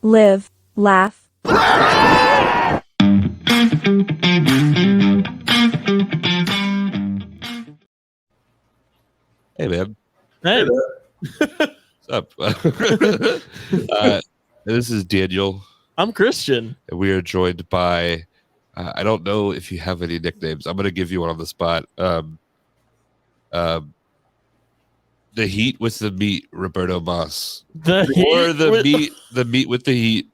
live, laugh. Hey, man. Hey. What's up? This is Daniel. I'm Christian. And we are joined by, I don't know if you have any nicknames. I'm going to give you one on the spot. The Heat with the Meat, Roberto Más. The meat with the heat,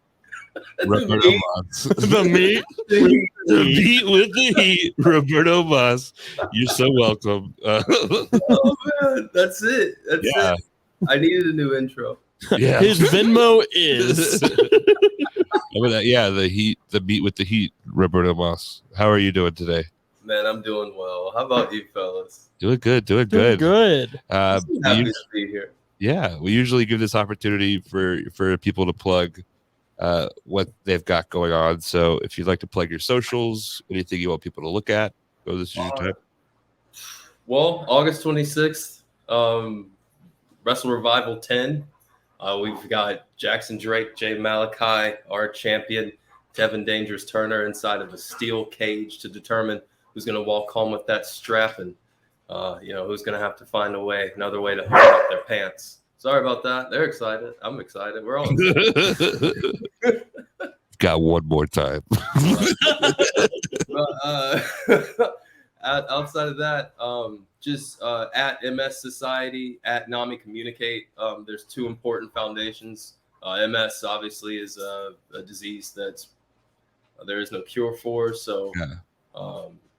Roberto Más. The meat. The meat with the heat, Roberto Más. You're so welcome. Oh man, that's it. That's it. I needed a new intro. Yeah. His Venmo is. The meat with the heat, Roberto Más. How are you doing today? Man, I'm doing well. How about you, fellas? Doing good. Good. Happy to be here. Yeah, we usually give this opportunity for people to plug what they've got going on. So if you'd like to plug your socials, anything you want people to look at, this is your time. Well, August 26th, Wrestle Revival 10. We've got Jackson Drake, Jay Malachi, our champion, Devin Dangerous Turner inside of a steel cage to determine who's going to walk home with that strap and, who's going to have to find another way to hold up their pants. Sorry about that. They're excited. I'm excited. We're all excited. Got one more time. Outside of that, just at MS Society, at NAMI Communicate. There's two important foundations. MS obviously is a disease that's there is no cure for. So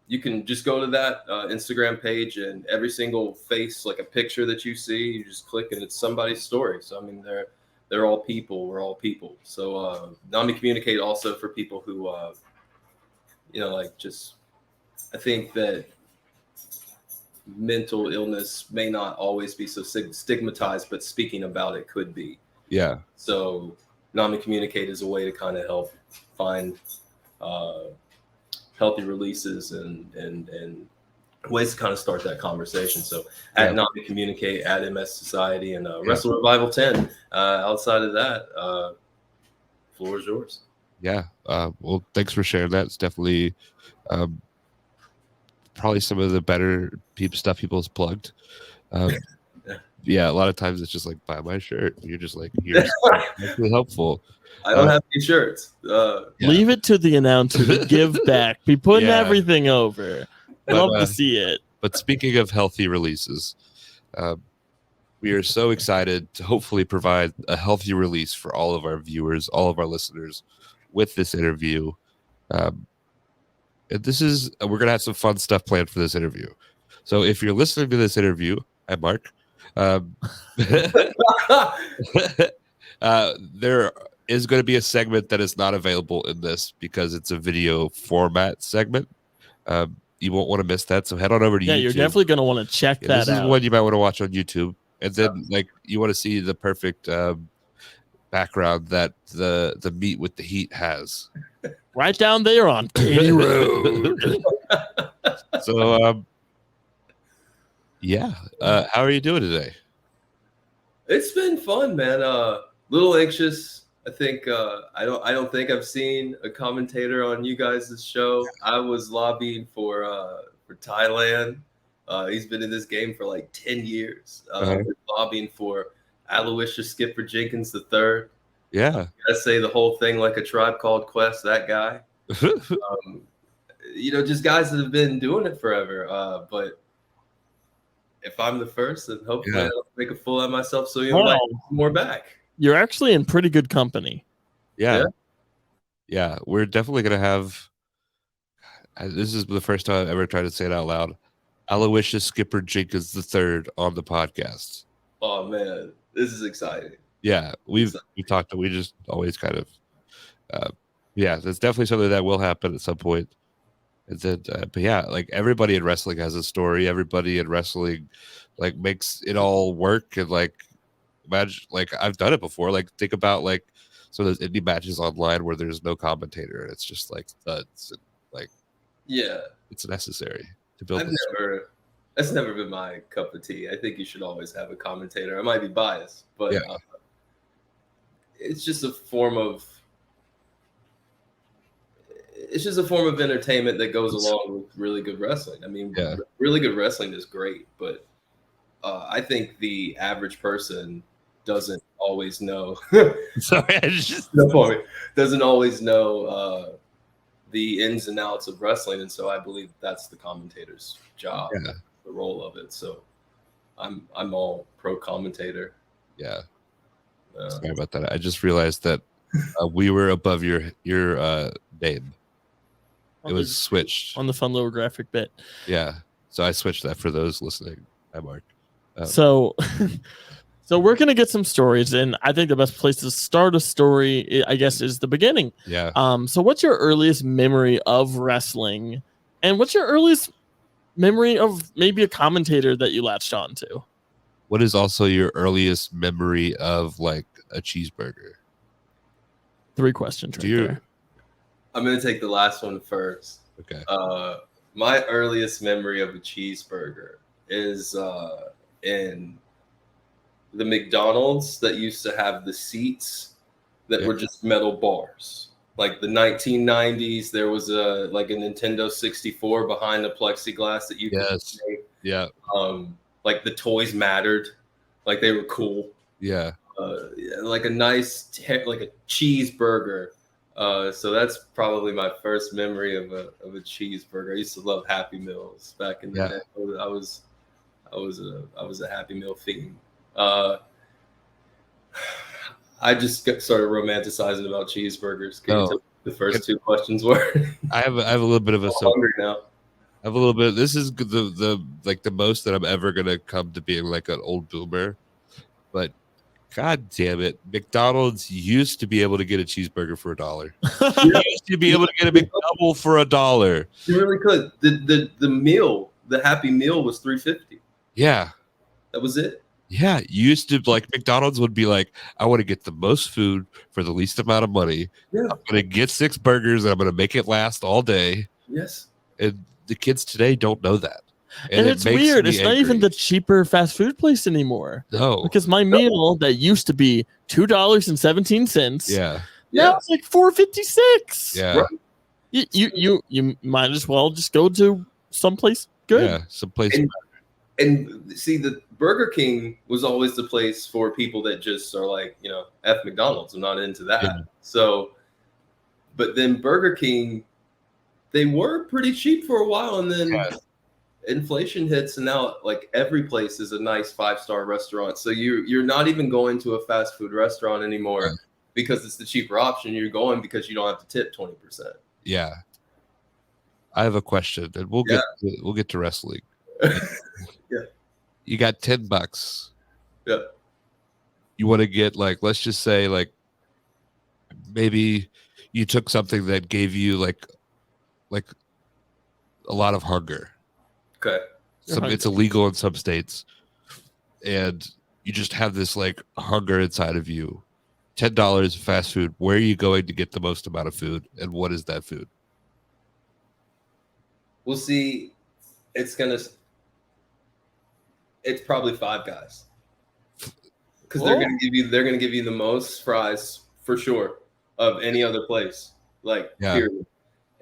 you can just go to that Instagram page, and every single face, like a picture that you see, you just click and it's somebody's story. So I mean, they're all people. We're all people. So NAMI Communicate also for people who I think that mental illness may not always be so stigmatized, but speaking about it could be. Yeah. So NAMI Communicate is a way to kind of help find healthy releases and ways to kind of start that conversation. So at NAMI Communicate, at MS Society, and Wrestle Revival 10. Outside of that, floor is yours. Yeah. Well, thanks for sharing that. It's definitely probably some of the better stuff people's plugged. Yeah, a lot of times it's just like, buy my shirt. You're just like, here's really helpful. I don't have any shirts. Leave it to the announcer to give back. Be putting everything over. Love to see it. But speaking of healthy releases, we are so excited to hopefully provide a healthy release for all of our viewers, all of our listeners with this interview. And we're going to have some fun stuff planned for this interview. So if you're listening to this interview, hi, Mark. There is going to be a segment that is not available in this because it's a video format segment. You won't want to miss that. So head on over to YouTube. Yeah, you're definitely going to want to check that out. This is one you might want to watch on YouTube. And then you want to see the perfect background that the meat with the heat has. Right down there on Katy Road. So, how are you doing today? It's been fun, man. Little anxious. I think I don't think I've seen a commentator on you guys' show. I was lobbying for Thailand. He's been in this game for like 10 years. Lobbying for Aloysius Skipper Jenkins III. Yeah. I say the whole thing like A Tribe Called Quest, that guy. Just guys that have been doing it forever. But if I'm the first, then hopefully I'll make a fool of myself so you'll like more back. You're actually in pretty good company. Yeah. We're definitely going to have, this is the first time I've ever tried to say it out loud, Aloysius Skipper Jenkins III on the podcast. Oh, man. This is exciting. Yeah, we talked. We just always kind of, that's definitely something that will happen at some point. But like everybody in wrestling has a story. Everybody in wrestling, like, makes it all work. And like, imagine, like, I've done it before. Like, think about like some of those indie matches online where there's no commentator and it's just like thuds and like, it's necessary to build. That's never been my cup of tea. I think you should always have a commentator. I might be biased, but it's just a form of entertainment that goes along with really good wrestling. I mean, really good wrestling is great, but I think the average person doesn't always know. Sorry, I just doesn't always know the ins and outs of wrestling, and so I believe that's the commentator's job, the role of it. So I'm all pro commentator. Yeah. Sorry about that. I just realized that we were above your name. It was switched on the fun little graphic bit. Yeah. So I switched that for those listening. Hi, Mark. So we're going to get some stories, and I think the best place to start a story, I guess, is the beginning. Yeah. So what's your earliest memory of wrestling, and what's your earliest memory of maybe a commentator that you latched on to? What is also your earliest memory of like a cheeseburger? 3 questions right there. I'm going to take the last one first. Okay. My earliest memory of a cheeseburger is in the McDonald's that used to have the seats that were just metal bars. Like the 1990s, there was a Nintendo 64 behind the plexiglass that you could play. Yeah. Like the toys mattered, like they were cool. Yeah. Like a nice like a cheeseburger. So that's probably my first memory of a cheeseburger. I used to love Happy Meals back in the day. I was a Happy Meal fiend. I just started romanticizing about cheeseburgers. The first 2 questions were. I have a little bit of a hungry now. I have a little bit. This is the most that I'm ever gonna come to being like an old boomer, but God damn it, McDonald's used to be able to get a cheeseburger for $1. You used to be able to get a McDouble for $1. You really could. The meal, the Happy Meal, was $3.50. Yeah, that was it. Yeah, you used to like McDonald's would be like, I want to get the most food for the least amount of money. Yeah. I'm gonna get 6 burgers and I'm gonna make it last all day. Yes. And the kids today don't know that. And it's weird. It's not even the cheaper fast food place anymore. No. Because my meal that used to be $2.17. Yeah. Now it's like $4.56. Yeah. You might as well just go to someplace good. Yeah, someplace. And see, the Burger King was always the place for people that just are like, F McDonald's. I'm not into that. Yeah. So, but then Burger King, they were pretty cheap for a while, and then inflation hits, and now like every place is a nice 5-star restaurant. So you're not even going to a fast food restaurant anymore because it's the cheaper option. You're going because you don't have to tip 20%. Yeah. I have a question, and we'll get to wrestling. Yeah. You got $10. Yeah. You want to get let's just say maybe you took something that gave you like a lot of hunger. Okay. It's illegal in some states, and you just have this hunger inside of you. $10 fast food. Where are you going to get the most amount of food, and what is that food? We'll see. It's probably Five Guys, because they're gonna give you the most fries for sure of any other place. Period.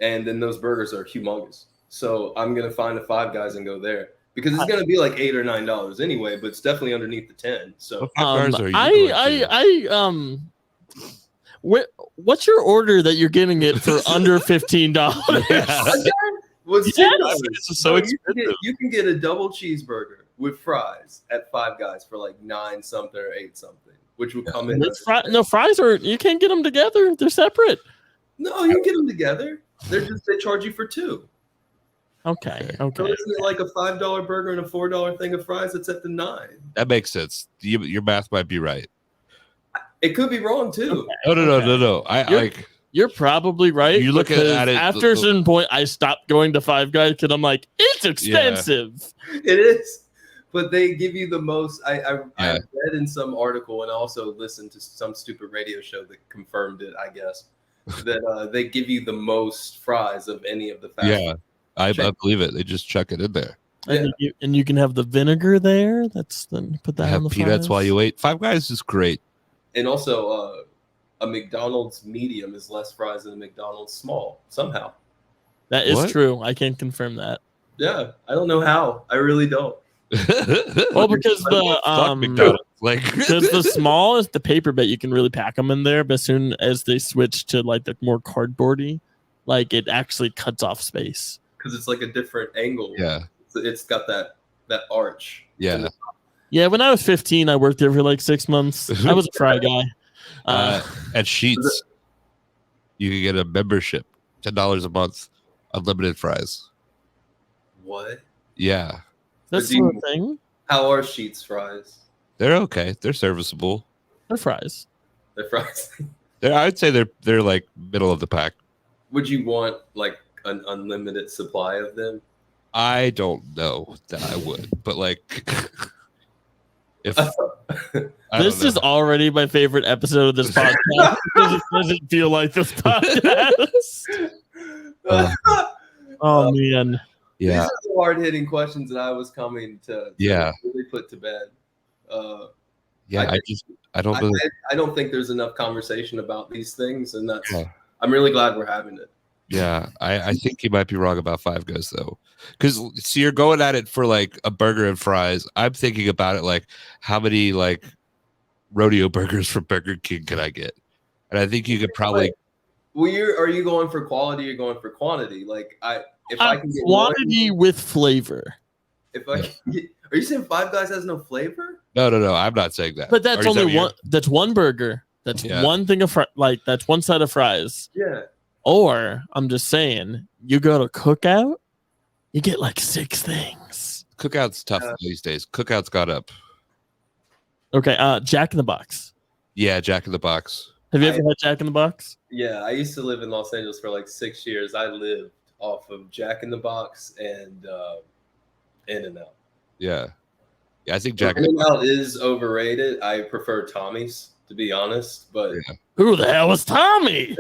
And then those burgers are humongous. So I'm gonna find a Five Guys and go there because it's gonna be like $8 or $9 anyway, but it's definitely underneath the 10. So what's your order that you're getting it for under $15? This is so expensive. You can get a double cheeseburger with fries at Five Guys for like $9 something or $8 something, which would come in. Fries you can't get them together. They're separate. No, you can get them together. They charge you for 2. Okay. So isn't it like a $5 burger and a $4 thing of fries? It's at the $9. That makes sense. Your math might be right. It could be wrong too. Okay. No. You're probably right. You look at it after a certain point. I stopped going to Five Guys because I'm like, it's expensive. Yeah. It is, but they give you the most. I read in some article and also listened to some stupid radio show that confirmed it. I guess that they give you the most fries of any of the fast food. I believe it. They just chuck it in there. And you can have the vinegar there. Put that on the peanuts fries. while you wait. Five Guys is great. And also, a McDonald's medium is less fries than a McDonald's small somehow. That is What? true. I can confirm that. Yeah, I don't know how. I really don't. Well, because Fuck McDonald's. Like, because the small is the paper bit, you can really pack them in there. But as soon as they switch to like the more cardboardy, like it actually cuts off space. Because it's like a different angle. yeah, It's got that arch. yeah. Yeah, when I was 15, I worked there for like 6 months. I was a fry guy. At Sheets, you can get a membership, $10 a month, unlimited fries. What? Yeah, That's do you- the thing. How are Sheets fries? they're okay. They're serviceable. They're fries. They're fries. I'd say they're like middle of the pack. Would you want like an unlimited supply of them? I don't know that I would, but like, if I This don't is know. already my favorite episode of this podcast. It doesn't feel like this podcast. Oh man. These Yeah, are the hard-hitting questions that I was coming to Yeah. really put to bed. yeah. I don't know. I don't think there's enough conversation about these things, and that's. Yeah. I'm really glad we're having it. Yeah, I think you might be wrong about Five Guys though, because so you're going at it for like a burger and fries. I'm thinking about it like how many like rodeo burgers from Burger King can I get, and I think you could probably. Well, are you going for quality? Or you're going for quantity. Like if I can get Quantity with flavor. if I can get, are you saying Five Guys has no flavor? No. I'm not saying that. But that's Or is that only what one. That's one burger. That's Yeah. one thing of like that's one side of fries. Yeah. Or I'm just saying, you go to Cookout, you get like 6 things. Cookout's tough these days. Cookout's got up. Okay, Jack in the Box. Yeah, Jack in the Box. Have you ever had Jack in the Box? Yeah, I used to live in Los Angeles for like 6 years. I lived off of Jack in the Box and In-N-Out. Yeah, I think Jack. In-N-Out is overrated. I prefer Tommy's, to be honest, but Who the hell is Tommy?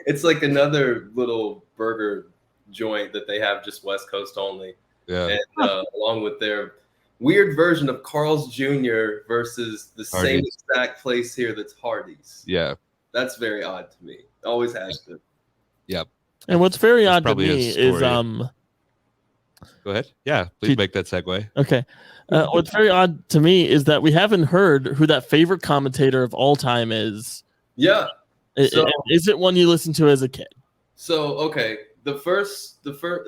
it's like another little burger joint that they have just West Coast only. Yeah, And along with their weird version of Carl's Jr. versus the same Hardee's. exact place here that's Hardee's. yeah. That's very odd to me. Always has been. And what's very That's odd to probably me his is story. Go ahead. Yeah, please Could- make that segue. okay. What's very odd to me is that we haven't heard who that favorite commentator of all time is. Yeah. So- Is it one you listened to as a kid? So okay, the first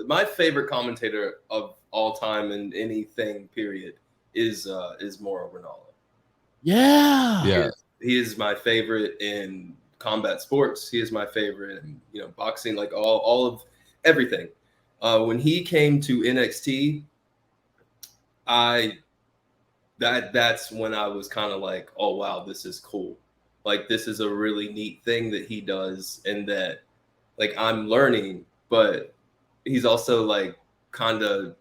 my favorite commentator of all time in anything period is Mauro Ranallo. Yeah. Yeah, He is my favorite in combat sports. He is my favorite in boxing, like all of everything. When he came to NXT, that's when I was kind of like, oh wow, this is cool. Like this is a really neat thing that he does, and that like I'm learning, but he's also like kind of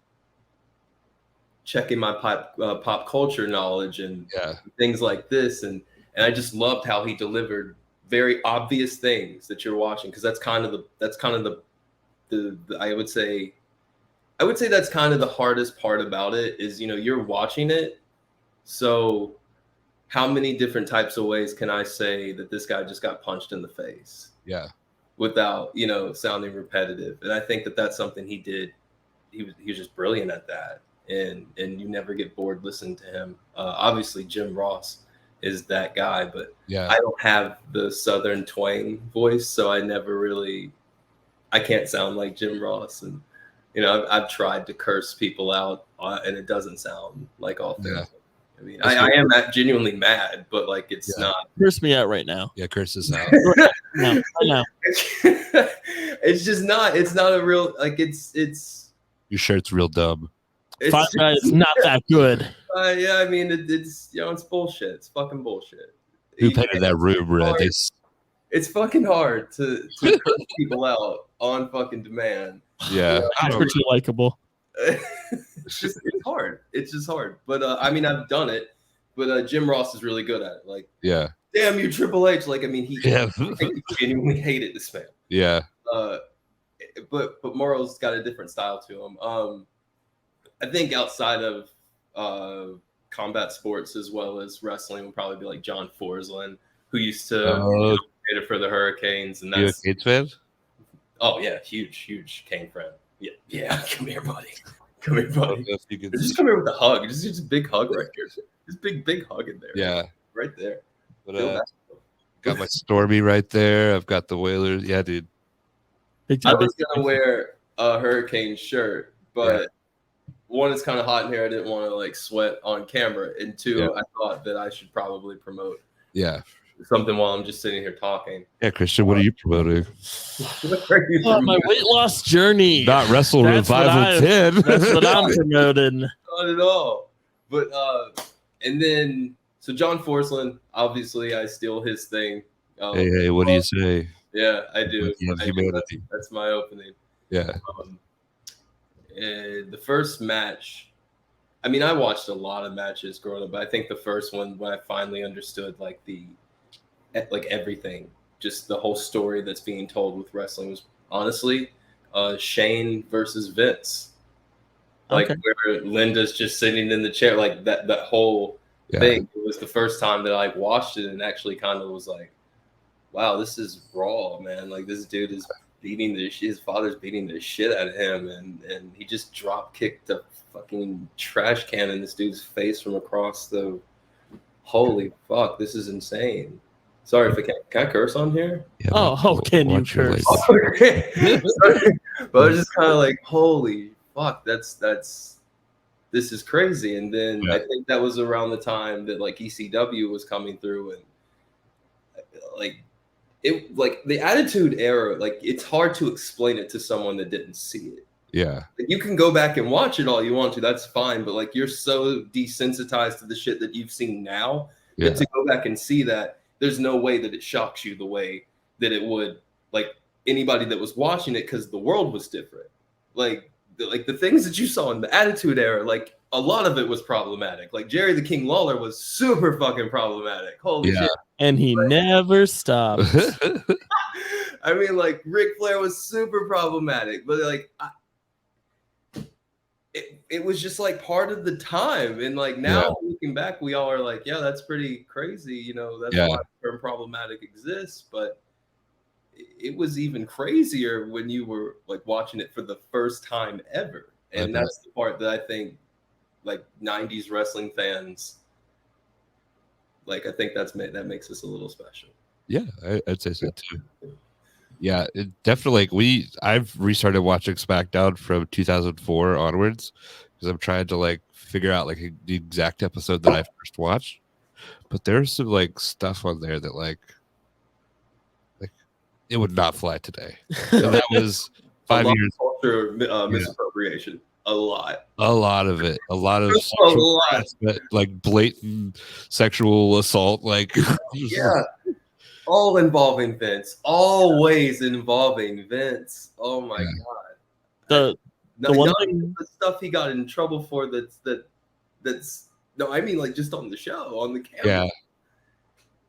checking my pop culture knowledge and yeah, things like this, and I just loved how he delivered very obvious things that you're watching, because that's kind of the I would say that's kind of the hardest part about it is you're watching it, so how many different types of ways can I say that this guy just got punched in the face yeah, without sounding repetitive? And I think that that's something he did. He was just brilliant at that, and you never get bored listening to him. Obviously Jim Ross is that guy, but yeah. I don't have the Southern twang voice, so I can't sound like Jim Ross. And I've tried to curse people out, and it doesn't sound like authentic. Yeah. I mean, I am genuinely mad, but like it's not. Curse me out right now. Yeah, curses out. No. It's just not. It's not a real like. It's. Your shirt's real dumb. Five Guys is not that good. Yeah, I mean it's it's bullshit. It's fucking bullshit. Who painted that room red? It's fucking hard to curse people out on fucking demand. Yeah, I don't Pretty likable. It's hard. It's just hard. But I mean, I've done it. But Jim Ross is really good at it. Like, yeah, damn you, Triple H. Like, I mean, he yeah, genuinely hated this man. yeah, But Moro's got a different style to him. I think outside of combat sports as well as wrestling would probably be like John Forslund, who used to cater for the Hurricanes, and You a that's Canes fan? oh yeah, huge Kane friend. Yeah, come here, buddy. Come here, I don't buddy. know if you can Just see. come here with a hug. Just a big hug right here. Just big hug in there. Yeah, right there. but Feel that. got my Stormy right there. I've got the Whalers. Yeah, dude. Big I time, was big gonna time. wear a Hurricane shirt, but one, it's kind of hot in here. I didn't want to like sweat on camera, and two, I thought that I should probably promote Yeah. something while I'm just sitting here talking. Yeah, Christian, what are you promoting? My weight loss journey. Not Wrestle That's what Revival 10. That's what I'm promoting. Not at all. But and then so John Forsland, obviously I steal his thing. Hey, what do you say? Yeah, I do. Yeah, humanity. That's my opening. Yeah. And the first match, I mean, I watched a lot of matches growing up, but I think the first one when I finally understood like everything, just the whole story that's being told with wrestling was honestly Shane versus Vince. Like where Linda's just sitting in the chair, like that whole thing. It was the first time that I watched it and actually kind of was like, wow, this is raw, man. Like this dude is his father's beating the shit out of him, and he just drop kicked a fucking trash can in this dude's face from across the. Holy fuck, this is insane. Sorry if can I curse on here? Yeah, can you curse? But I was just kind of like, holy fuck, this is crazy. And then I think that was around the time that like ECW was coming through, and like the Attitude Era, like it's hard to explain it to someone that didn't see it. Yeah. Like, you can go back and watch it all you want to, that's fine, but like you're so desensitized to the shit that you've seen now that to go back and see that, there's no way that it shocks you the way that it would like anybody that was watching it, because the world was different. Like the things that you saw in the Attitude Era, like a lot of it was problematic. Like Jerry the King Lawler was super fucking problematic. Holy shit. And he never stopped. I mean, like Ric Flair was super problematic, but like it was just like part of the time. And like now looking back, we all are like, yeah, that's pretty crazy. You know, that's why the term problematic exists. But it was even crazier when you were like watching it for the first time ever. And that's the part that I think like 90s wrestling fans, like I think that makes us a little special. Yeah, I'd say so too. Yeah, it definitely. Like I've restarted watching SmackDown from 2004 onwards because I'm trying to like figure out like the exact episode that I first watched. But there's some like stuff on there that like it would not fly today. And that was 5 years. Culture misappropriation. A lot of it. A lot of sexual harassment, like blatant sexual assault. Like all involving Vince. Always involving Vince. Oh my god. The stuff he got in trouble for. That's no. I mean, like just on the show, on the camera. Yeah.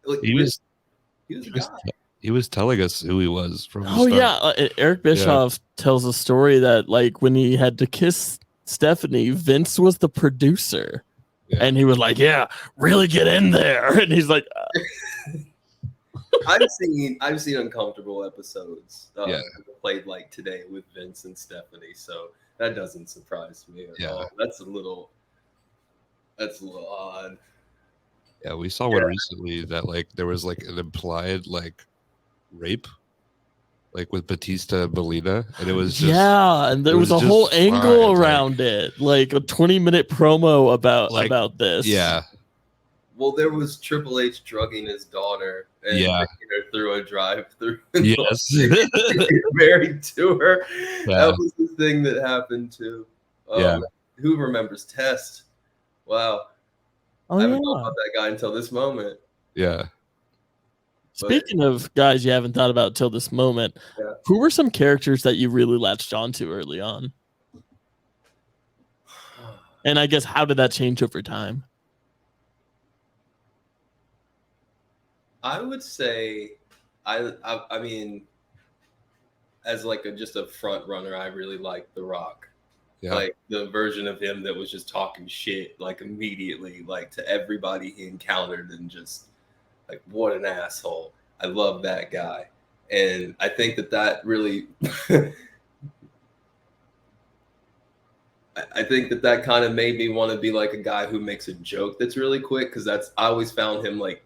Like, he was a guy. He was telling us who he was from. Eric Bischoff tells a story that like when he had to kiss Stephanie, Vince was the producer, and he was like, "Yeah, really get in there," and he's like, I've seen uncomfortable episodes played like today with Vince and Stephanie, so that doesn't surprise me at all. That's a little odd. Yeah, we saw one recently that like there was like an implied like rape, like with Batista and Melina, and it was just and there was a whole angle around it, like a 20-minute promo about this. Yeah. Well, there was Triple H drugging his daughter and taking her through a drive-through. Yes. Married to her. Yeah. That was the thing that happened too. Who remembers Test? Wow. I haven't thought about that guy until this moment. Yeah. Speaking of guys you haven't thought about till this moment, who were some characters that you really latched onto early on? And I guess how did that change over time? I would say, I mean, as like just a front runner, I really liked The Rock. Yeah. Like the version of him that was just talking shit like immediately, like to everybody he encountered, and just Like, what an asshole. I love that guy. And I think that really I think that kind of made me want to be like a guy who makes a joke that's really quick, because I always found him like,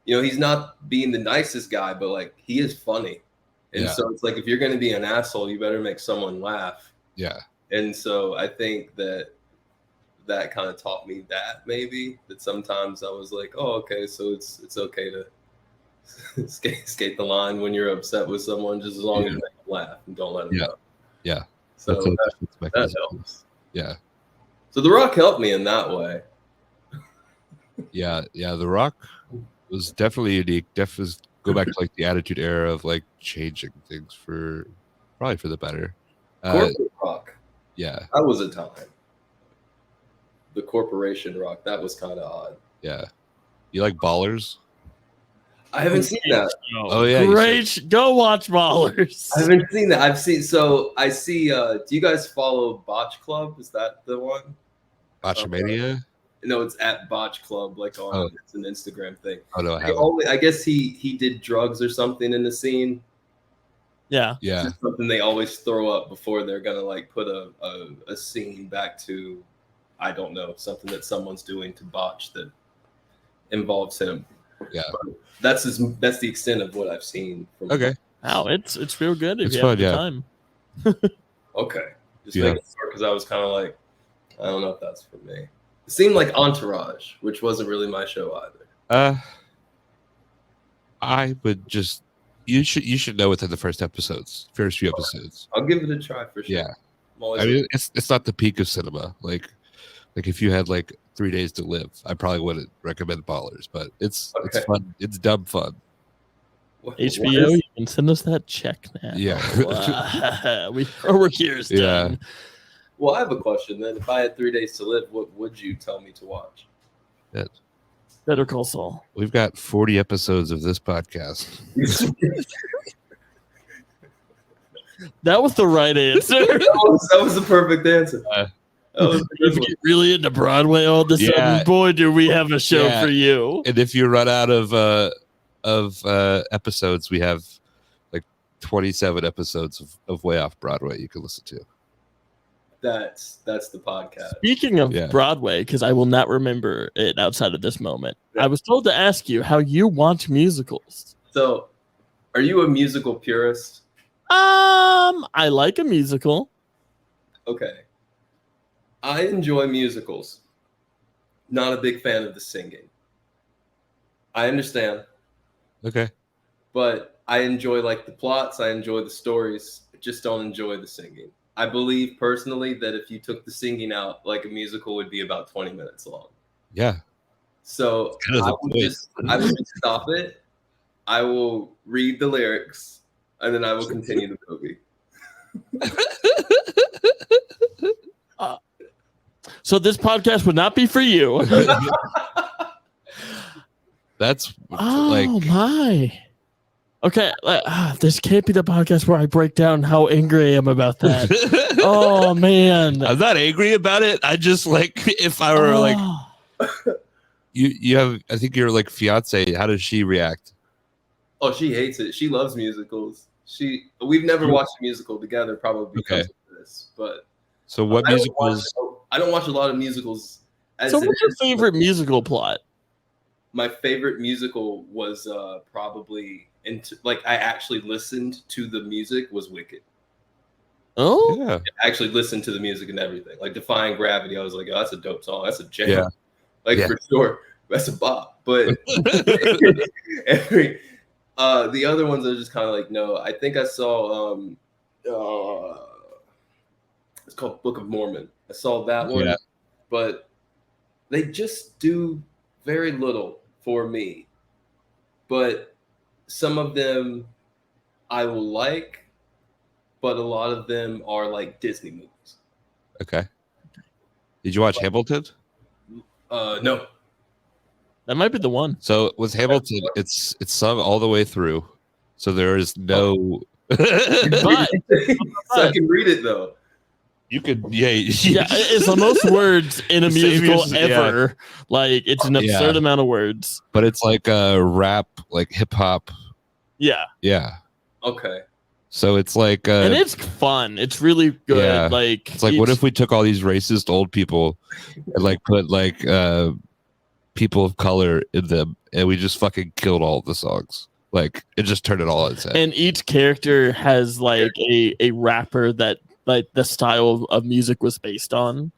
he's not being the nicest guy, but like he is funny. And so it's like, if you're going to be an asshole, you better make someone laugh. Yeah. And so I think that kind of taught me that sometimes I was like, oh, okay, so it's okay to skate the line when you're upset with someone, just as long as you make them laugh and don't let them know. Yeah. So that helps. Yeah. So The Rock helped me in that way. Yeah. The Rock was definitely unique. Definitely go back to like the Attitude Era of like changing things probably for the better. Corporate Rock. Yeah. That was a time. The Corporation Rock. That was kind of odd. Yeah. You like Ballers? I haven't seen that. Oh yeah. Great. Go watch Ballers. I haven't seen that. I see do you guys follow Botch Club? Is that the one? Botchamania? No, it's at Botch Club, like it's an Instagram thing. Oh no, I haven't. I guess he did drugs or something in the scene. Yeah. Yeah. It's something they always throw up before they're gonna like put a scene back to, I don't know, something that someone's doing to Botch that involves him. Yeah. But that's the extent of what I've seen. Okay. Wow, it's real good if It's you fun, have the time. Okay. Just making sure, because I was kind of like, I don't know if that's for me. It seemed like Entourage, which wasn't really my show either. I would just you should know within the first few episodes. I'll give it a try for sure. Yeah. I mean, it's not the peak of cinema. Like if you had like 3 days to live, I probably wouldn't recommend Ballers, but it's fun. It's dumb fun. HBO, you can send us that check now. Yeah. We're curious. Yeah. Well, I have a question then. If I had 3 days to live, what would you tell me to watch? Better Call Saul. We've got 40 episodes of this podcast. That was the right answer. that was the perfect answer. If you get really into Broadway all of a sudden, boy, do we have a show for you. And if you run out of episodes, we have like 27 episodes of Way Off Broadway you can listen to. That's the podcast. Speaking of Broadway, because I will not remember it outside of this moment, I was told to ask you how you watch musicals. So, are you a musical purist? I like a musical. Okay. I enjoy musicals. Not a big fan of the singing. I understand. Okay. But I enjoy like the plots. I enjoy the stories. I just don't enjoy the singing. I believe personally that if you took the singing out, like a musical would be about 20 minutes long. Yeah. So I would just stop it. I will read the lyrics, and then I will continue the movie. So this podcast would not be for you. That's my. Okay, this can't be the podcast where I break down how angry I am about that. Oh man, I'm not angry about it. I just like if I were like you have. I think your like fiance. How does she react? Oh, she hates it. She loves musicals. We've never watched a musical together, probably because of this. But so what musicals? I don't watch a lot of musicals. So what's your favorite musical plot? My favorite musical was probably I actually listened to the music was Wicked. Oh, yeah. I actually listened to the music and everything. Like Defying Gravity, I was like, oh, that's a dope song. That's a jam. Yeah. For sure. That's a bop. But the other ones are just kind of like, no. I think I saw it's called Book of Mormon. I saw that one, but they just do very little for me. But some of them I will like, but a lot of them are like Disney movies. Okay. Did you watch Hamilton? No. That might be the one. So with Hamilton, it's sung all the way through. So there is no So I can read it though. You could, yeah, it's the most words in a musical ever. Like it's an absurd amount of words. But it's like a rap, like hip hop. Yeah. Okay. So it's like, and it's fun. It's really good. Yeah. Like it's like, what if we took all these racist old people and like put like people of color in them, and we just fucking killed all the songs? Like it just turned it all on its head. And each character has like a rapper that like the style of music was based on.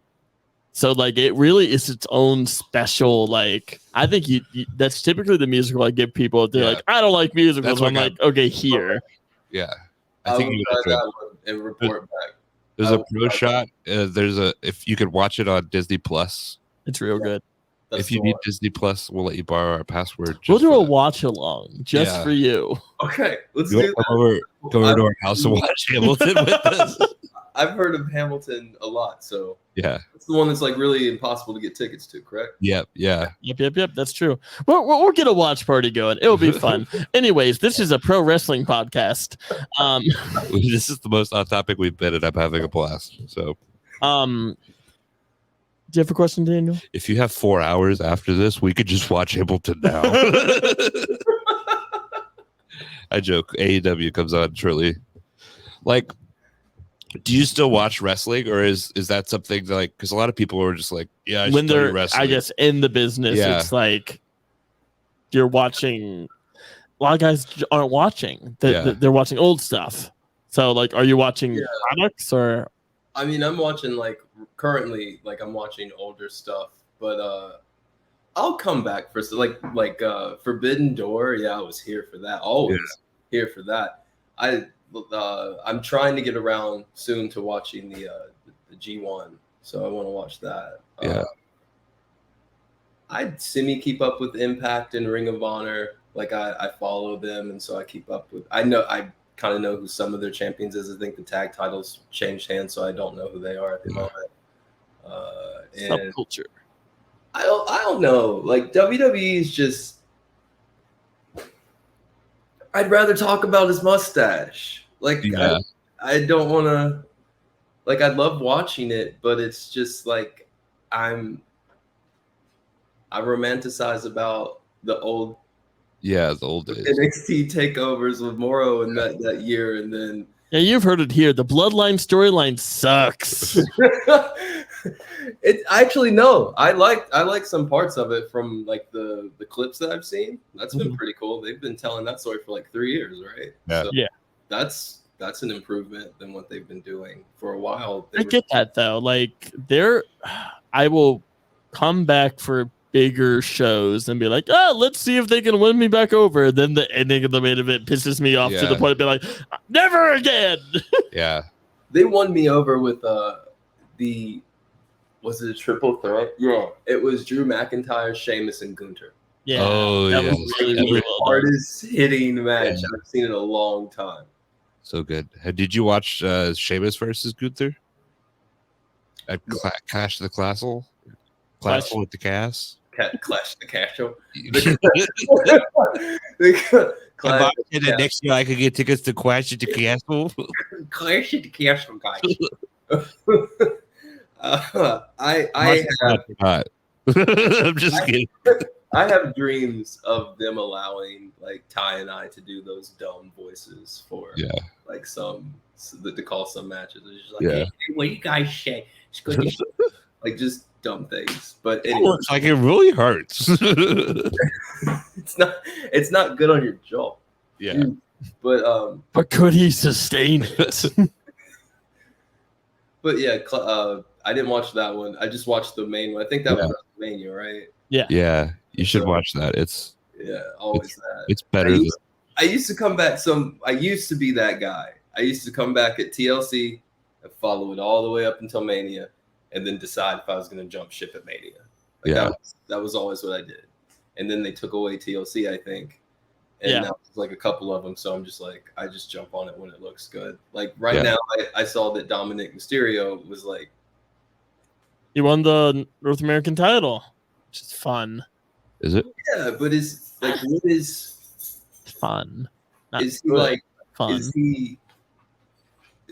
So like it really is its own special. Like I think you that's typically the musical I give people. They're like, I don't like musicals. I'm like, okay, here. Yeah, I think you try that one and report back. There's a pro shot. If you could watch it on Disney Plus. It's real good. If you need Disney Plus, we'll let you borrow our password. We'll do a watch along just for you. Okay, let's do that. Come over to our house and watch Hamilton with us. I've heard of Hamilton a lot, so yeah, it's the one that's like really impossible to get tickets to, correct? Yep. That's true. We'll get a watch party going. It'll be fun. Anyways, this is a pro wrestling podcast. This is the most on topic we've been, and I'm having a blast. So, do you have a question, Daniel? If you have 4 hours after this, we could just watch Hamilton now. I joke. AEW comes on shortly. Like, do you still watch wrestling, or is that something that, like, because a lot of people are just like, yeah, when they're, I guess, in the business, it's like you're watching. A lot of guys aren't watching. They're watching old stuff. So, like, are you watching products or? I mean, I'm watching like currently, like I'm watching older stuff, but I'll come back for like Forbidden Door. Yeah, I was here for that. Always here for that. I'm trying to get around soon to watching the G1, so I want to watch that. I semi keep up with Impact and Ring of Honor. Like I follow them, and so I keep up with. I kind of know who some of their champions is. I think the tag titles changed hands, so I don't know who they are at the moment. And subculture. I don't know. Like WWE is just. I'd rather talk about his mustache. Like I don't want to. Like I love watching it, but it's just like I romanticize about the old. Yeah, the old days. NXT takeovers with Morrow in that year, and then you've heard it here. The Bloodline storyline sucks. It actually no. I like some parts of it from like the clips that I've seen. That's been pretty cool. They've been telling that story for like 3 years, right? Yeah. So that's an improvement than what they've been doing for a while. I get that though. Like I will come back for bigger shows and be like, let's see if they can win me back over. Then the ending of the main event pisses me off to the point of being like, never again. Yeah. They won me over with was it a triple threat? Yeah. It was Drew McIntyre, Sheamus, and Gunther. Yeah. Oh, that yeah. was really the hardest hitting match I've seen in a long time. So good. Did you watch Sheamus versus Gunther at Clash of the Castle? Clash with the Cass? Clash the Castle. Next year I could get tickets to Clash at the Castle. Clash at the Castle, guys. I'm just kidding. I have dreams of them allowing like Ty and I to do those dumb voices for like to call some matches. It's just like, hey, what do you guys say? It's good. Like just dumb things. But anyway, it's like it really hurts. It's not good on your jaw. Yeah. But could he sustain it? But yeah, I didn't watch that one. I just watched the main one. I think that was WrestleMania, right? Yeah. Yeah. You should watch that. It's always that. It's better. I used to come back. I used to be that guy. I used to come back at TLC and follow it all the way up until Mania, and then decide if I was going to jump ship at Mania. That was always what I did. And then they took away TLC, I think. And now it's like a couple of them. So I'm just like, I just jump on it when it looks good. Like now, I saw that Dominic Mysterio was like. He won the North American title, which is fun. Is it? Yeah, but what is fun? Is he like fun? Is he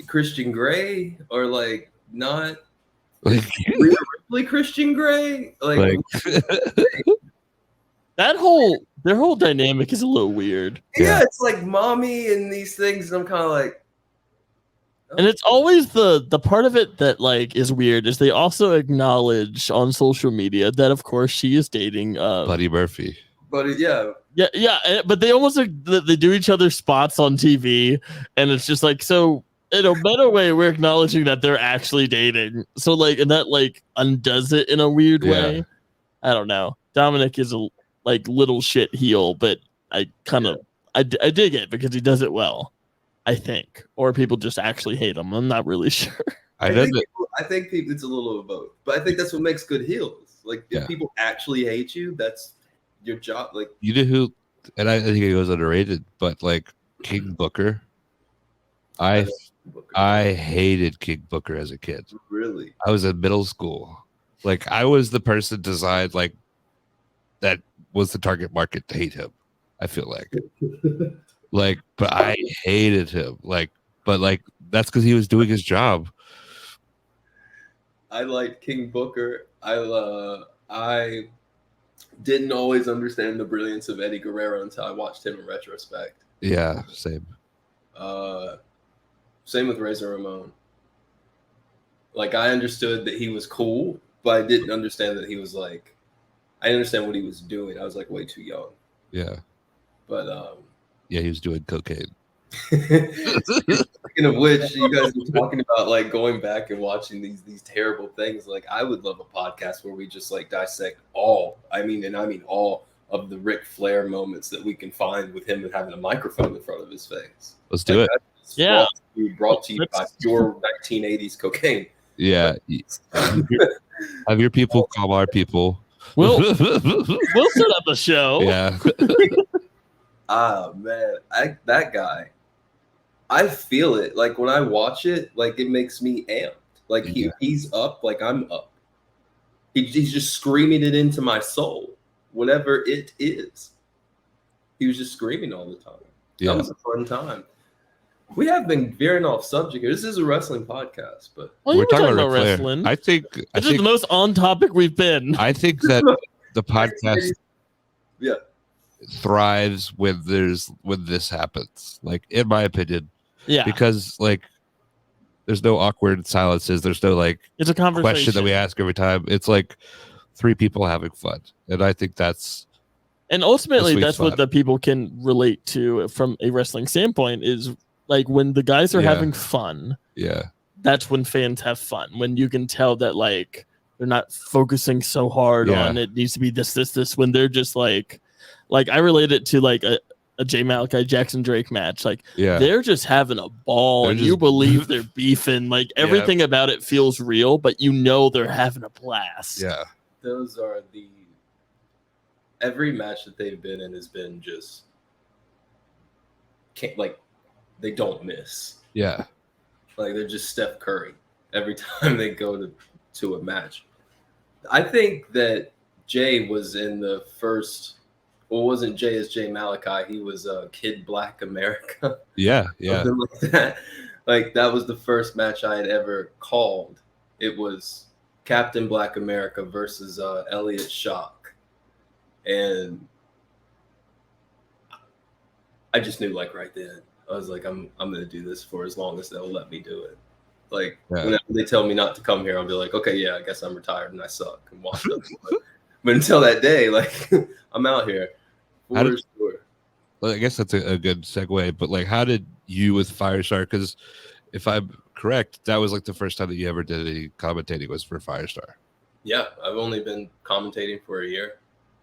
Christian Grey or like not Like, Rhea Ripley, Christian Grey. Like their whole dynamic is a little weird. yeah, it's like mommy and these things. And I'm kind of like, And it's always the part of it that like is weird is they also acknowledge on social media that of course she is dating Buddy Murphy. but yeah, but they almost like, they do each other's spots on TV, and it's just like, so in a better way we're acknowledging that they're actually dating, so like, and that like undoes it in a weird way. I don't know. Dominic is a like little shit heel, but I kind of I dig it because he does it well, I think, or people just actually hate him. I'm not really sure. I think people, it's a little of both, but I think that's what makes good heels. Like if people actually hate you, that's your job. Like you know who, and I think it goes underrated, but like King Booker. I hated King Booker as a kid. Really? I was in middle school. Like I was the person designed like that was the target market to hate him. I feel like, but I hated him. But that's because he was doing his job. I liked King Booker. I didn't always understand the brilliance of Eddie Guerrero until I watched him in retrospect. Yeah, same. Same with Razor Ramon. Like I understood that he was cool, but I didn't understand that he was like. I understand what he was doing. I was like way too young. Yeah. But yeah, he was doing cocaine. Speaking of which, you guys were talking about like going back and watching these terrible things. Like I would love a podcast where we just like dissect all of the Ric Flair moments that we can find with him and having a microphone in front of his face. Let's do it. Yeah. Brought to you by pure 1980s cocaine. Yeah. Have your people call our people. We'll set up a show. Yeah. Ah man, that guy. I feel it. Like when I watch it, like it makes me amped. Like he's up, like I'm up. He's just screaming it into my soul, whatever it is. He was just screaming all the time. Yeah. That was a fun time. We have been veering off subject here. This is a wrestling podcast, but we're talking about wrestling. I think this is the most on topic we've been. I think that the podcast thrives when this happens. Like in my opinion, because like there's no awkward silences. There's no like it's a conversation question that we ask every time. It's like three people having fun, and I think that's. And ultimately, that's what the people can relate to from a wrestling standpoint is. Like when the guys are having fun, that's when fans have fun. When you can tell that like they're not focusing so hard on it needs to be this. When they're just like I relate it to like a J Malachi Jackson Drake match. Like they're just having a ball. And you believe they're beefing. Like everything about it feels real, but you know they're having a blast. Yeah, those are every match that they've been in has been just they don't miss. Yeah. Like they're just Steph Curry every time they go to a match. I think that Jay was in the first, well, wasn't Jay as Jay Malachi. He was Kid Black America. Yeah. Something like that. Like that was the first match I had ever called. It was Captain Black America versus Elliot Shock. And I just knew like right then. I was like, I'm gonna do this for as long as they'll let me do it. Like whenever they tell me not to come here, I'll be like, okay, yeah, I guess I'm retired and I suck and walk up. But until that day, like I'm out here. Well, I guess that's a good segue. But like, how did you with Firestar? Because if I'm correct, that was like the first time that you ever did any commentating was for Firestar. Yeah, I've only been commentating for a year,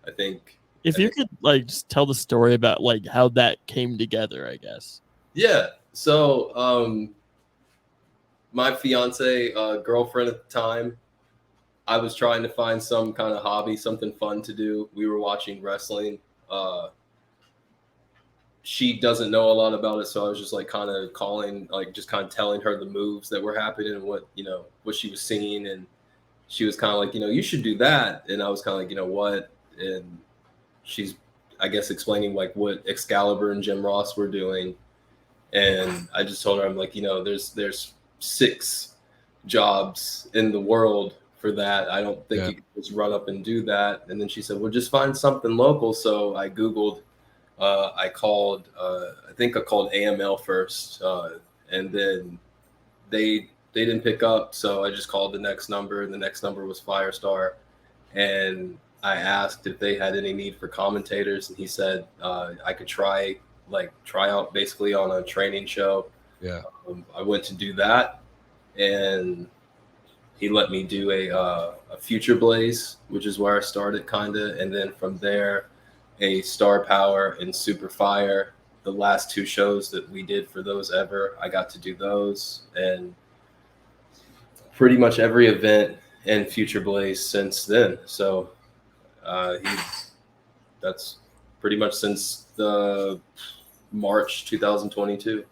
I think. If you could like just tell the story about like how that came together, I guess. Yeah. So my fiance, girlfriend at the time, I was trying to find some kind of hobby, something fun to do. We were watching wrestling. She doesn't know a lot about it, so I was just like kind of calling, like just kind of telling her the moves that were happening and what she was seeing, and she was kind of like, you should do that, and I was kind of like, what, and she's, I guess, explaining like what Excalibur and Jim Ross were doing. And I just told her, I'm like, there's 6 jobs in the world for that. I don't think Yeah. you can just run up and do that. And then she said, well, just find something local. So I Googled, I called, I think I called AML first, and then they didn't pick up. So I just called the next number, and the next number was Firestar. And I asked if they had any need for commentators, and he said I could try out basically on a training show. Yeah. I went to do that, and he let me do a Future Blaze, which is where I started kind of, and then from there, a Star Power and Super Fire. The last 2 shows that we did for those ever, I got to do those, and pretty much every event in Future Blaze since then. So that's pretty much since the March 2022.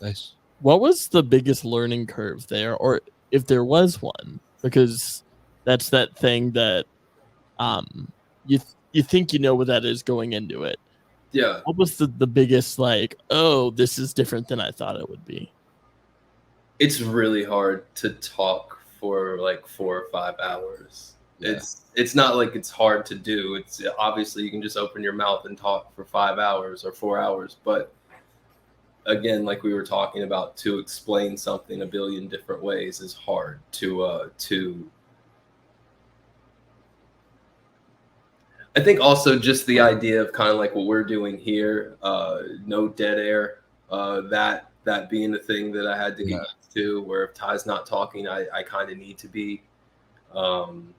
Nice. What was the biggest learning curve there, or if there was one? Because that's that thing that you think you know what that is going into it. Yeah. What was the biggest, like, oh, this is different than I thought it would be? It's really hard to talk for like 4 or 5 hours. Yeah. It's not like it's hard to do. It's obviously you can just open your mouth and talk for 5 hours or 4 hours, but again, like we were talking about, to explain something a billion different ways is hard to I think also just the idea of kind of like what we're doing here, no dead air, that being the thing that I had to get used to, where if Ty's not talking, I kind of need to be, and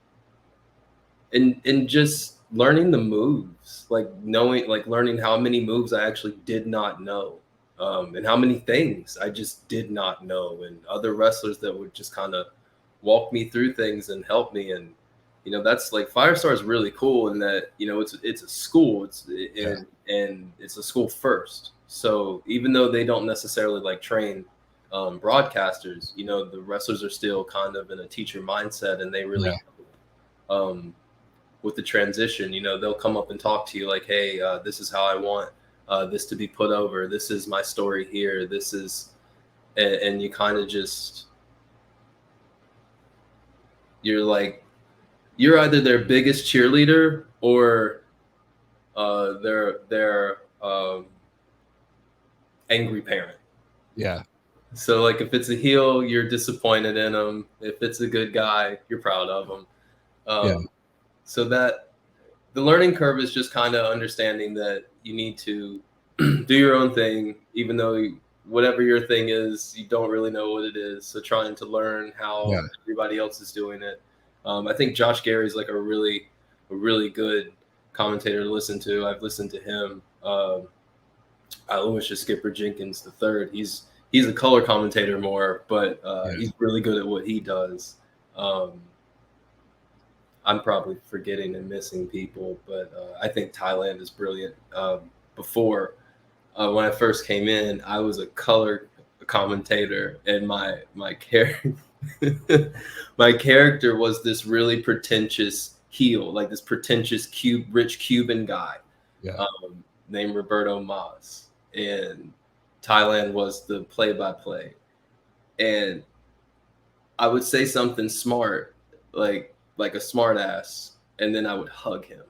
just learning the moves, like learning how many moves I actually did not know, and how many things I just did not know, and other wrestlers that would just kind of walk me through things and help me. And that's like Firestar is really cool in that it's a school, and it's a school first. So even though they don't necessarily like train broadcasters, the wrestlers are still kind of in a teacher mindset, and they really with the transition, they'll come up and talk to you like, hey, this is how I want this to be put over. This is my story here. This is, and you kind of just, you're either their biggest cheerleader or their angry parent. Yeah. So like if it's a heel, you're disappointed in them. If it's a good guy, you're proud of them. So that the learning curve is just kind of understanding that you need to do your own thing, even though whatever your thing is, you don't really know what it is. So trying to learn how everybody else is doing it. I think Josh Gary's like a really good commentator to listen to. I've listened to him. I wish to Skipper Jenkins III. He's a color commentator more, but he's really good at what he does. I'm probably forgetting and missing people, but I think Thailand is brilliant. Before, when I first came in, I was a color commentator, and my character my character was this really pretentious heel, like this pretentious rich Cuban guy named Roberto Más, and Thailand was the play-by-play, and I would say something smart, like a smart ass, and then I would hug him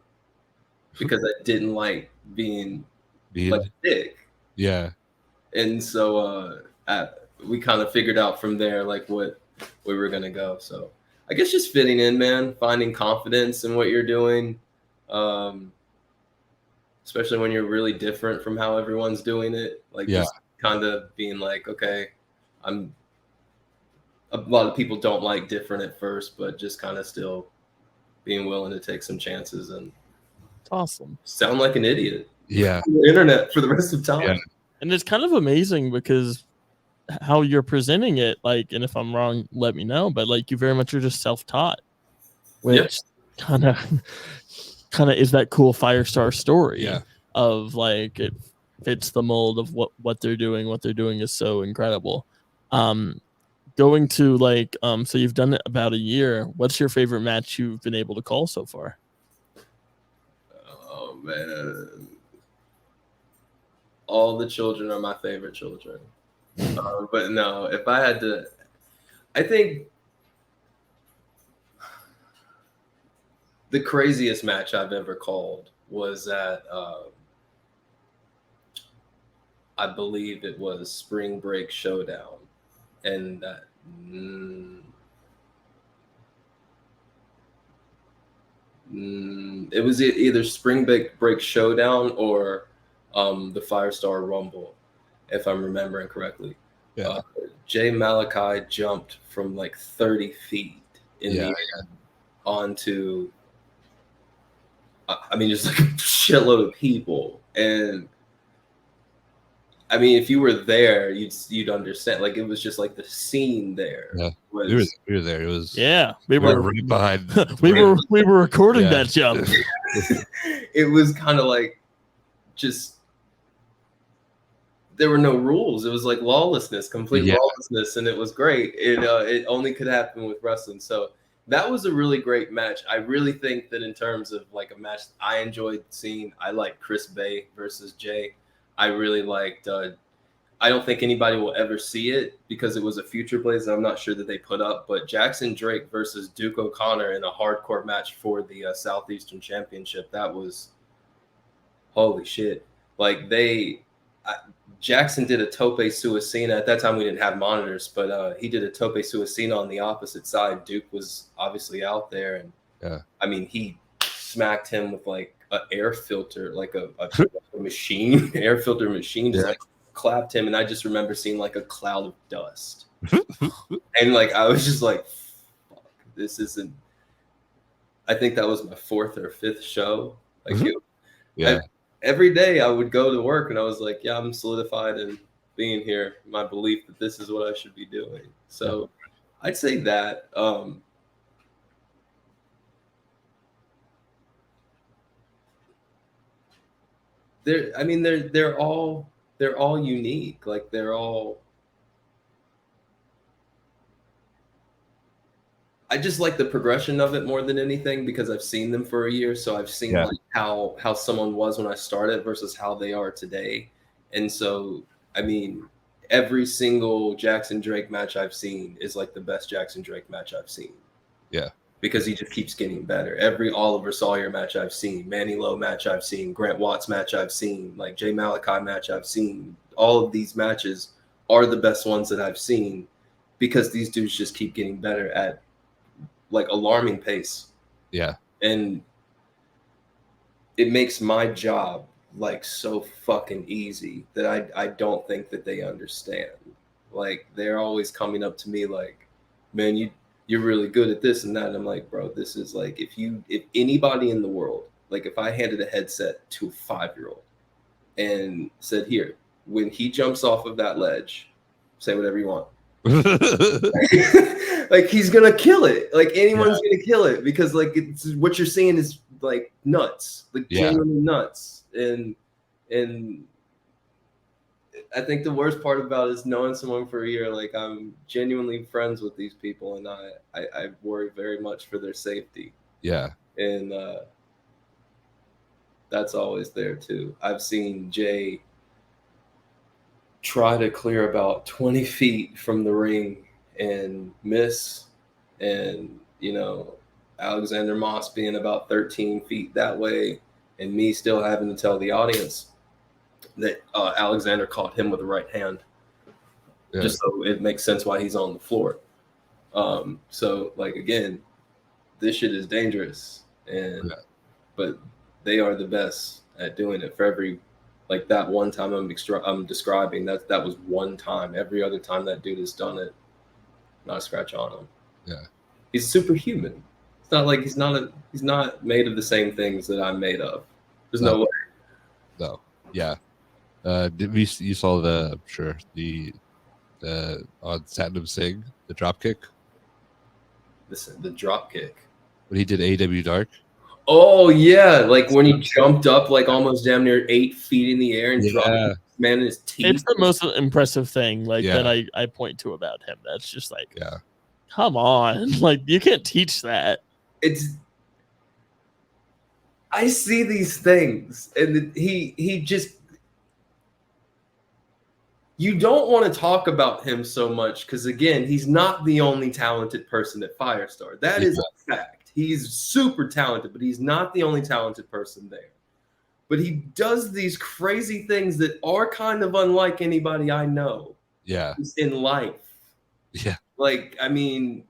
because I didn't like being like a dick. Yeah. And so we kind of figured out from there like what we were gonna go. So I guess just fitting in, man, finding confidence in what you're doing, especially when you're really different from how everyone's doing it. Like just kind of being like, okay, a lot of people don't like different at first, but just kind of still being willing to take some chances and awesome. Sound like an idiot. Yeah. On the internet for the rest of time. Yeah. And it's kind of amazing because how you're presenting it, like, and if I'm wrong, let me know, but like you very much are just self-taught, which kind of is that cool Firestar story of like it fits the mold of what they're doing. What they're doing is so incredible. Going to like so you've done it about a year. What's your favorite match you've been able to call so far? Oh man, all the children are my favorite children. But no, if I had to, I think The craziest match I've ever called was at, I believe it was Spring Break Showdown, and it was either Spring Break Showdown or the Firestar Rumble, if I'm remembering correctly. Yeah. Jay Malachi jumped from like 30 feet in the air onto, I mean, just like a shitload of people. And I mean, if you were there, you'd understand. Like, it was just like the scene there. Yeah. Was, we were there. It was we were right behind. we were recording that jump. It was kind of like just there were no rules. It was like lawlessness, complete lawlessness, and it was great. It only could happen with wrestling. So that was a really great match. I really think that in terms of like a match I enjoyed seeing, I like Chris Bay versus Jay. I really liked. I don't think anybody will ever see it because it was a Future Blaze that I'm not sure that they put up. But Jackson Drake versus Duke O'Connor in a hardcore match for the Southeastern Championship. That was holy shit. Like Jackson did a tope suicina. At that time, we didn't have monitors, but he did a tope suicina on the opposite side. Duke was obviously out there, and I mean, he smacked him with like an air filter, like a machine, air filter machine, just like clapped him. And I just remember seeing like a cloud of dust, and like I was just like, "Fuck, this isn't." I think that was my 4th or 5th show. Like, every day I would go to work and I was like, yeah, I'm solidified in being here. My belief that this is what I should be doing. So I'd say that. They're all unique. Like they're all. I just like the progression of it more than anything because I've seen them for a year. So I've seen like how someone was when I started versus how they are today. And so, I mean, every single Jackson Drake match I've seen is like the best Jackson Drake match I've seen. Yeah. Because he just keeps getting better. Every Oliver Sawyer match I've seen, Manny Lowe match I've seen, Grant Watts match I've seen, like Jay Malachi match I've seen. All of these matches are the best ones that I've seen because these dudes just keep getting better at like alarming pace. Yeah. And it makes my job like so fucking easy that I don't think that they understand. Like they're always coming up to me like, man, you're really good at this and that. And I'm like, bro, this is like if anybody in the world, like if I handed a headset to a 5-year-old and said, here, when he jumps off of that ledge, say whatever you want. Like he's gonna kill it. Like anyone's gonna kill it because like it's what you're seeing is like nuts, like genuinely nuts. And I think the worst part about it is knowing someone for a year. Like I'm genuinely friends with these people, and I worry very much for their safety. Yeah, and that's always there too. I've seen Jay try to clear about 20 feet from the ring and miss, and Alexander Moss being about 13 feet that way, and me still having to tell the audience that Alexander caught him with the right hand, just so it makes sense why he's on the floor. So like again, this shit is dangerous, and but they are the best at doing it. For every like that one time I'm describing, that was one time. Every other time that dude has done it, not a scratch on him. Yeah, he's superhuman. It's not like he's not made of the same things that I'm made of. There's no way. No. Yeah. You saw the on Satnam Singh, the drop kick? The drop kick. When he did AEW Dark? Oh yeah, like when he jumped up like almost damn near 8 feet in the air and dropped his man in his teeth. It's the most impressive thing that I point to about him. That's just like, come on. Like you can't teach that. I see these things and he just, you don't want to talk about him so much because again, he's not the only talented person at Firestar. That is a fact. He's super talented, but he's not the only talented person there. But he does these crazy things that are kind of unlike anybody I know. Yeah. In life. Yeah. Like, I mean,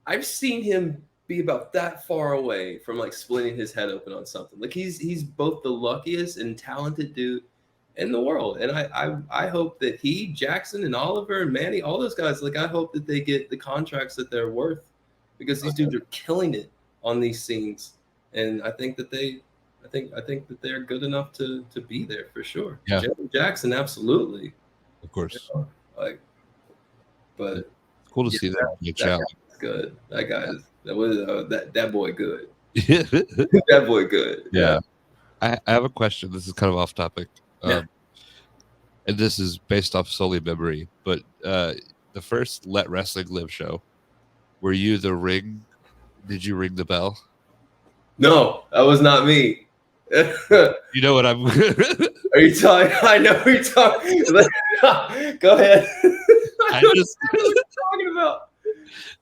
I've seen him be about that far away from like splitting his head open on something. Like he's both the luckiest and talented dude in the world. And I hope that he, Jackson and Oliver and Manny, all those guys, like I hope that they get the contracts that they're worth, because these dudes are killing it on these scenes. And I think that they're good enough to be there for sure. Yeah. Jackson, absolutely. Of course. You know, like, but it's cool to see that. Guy's good. That guy is that boy good. That boy good. Yeah. I have a question. This is kind of off topic. And this is based off solely memory, but the first Let Wrestling Live show, were you the ring? Did you ring the bell? No, that was not me. You know what I'm Are you talking? I know who you're talking. Go ahead. I know what you're talking about.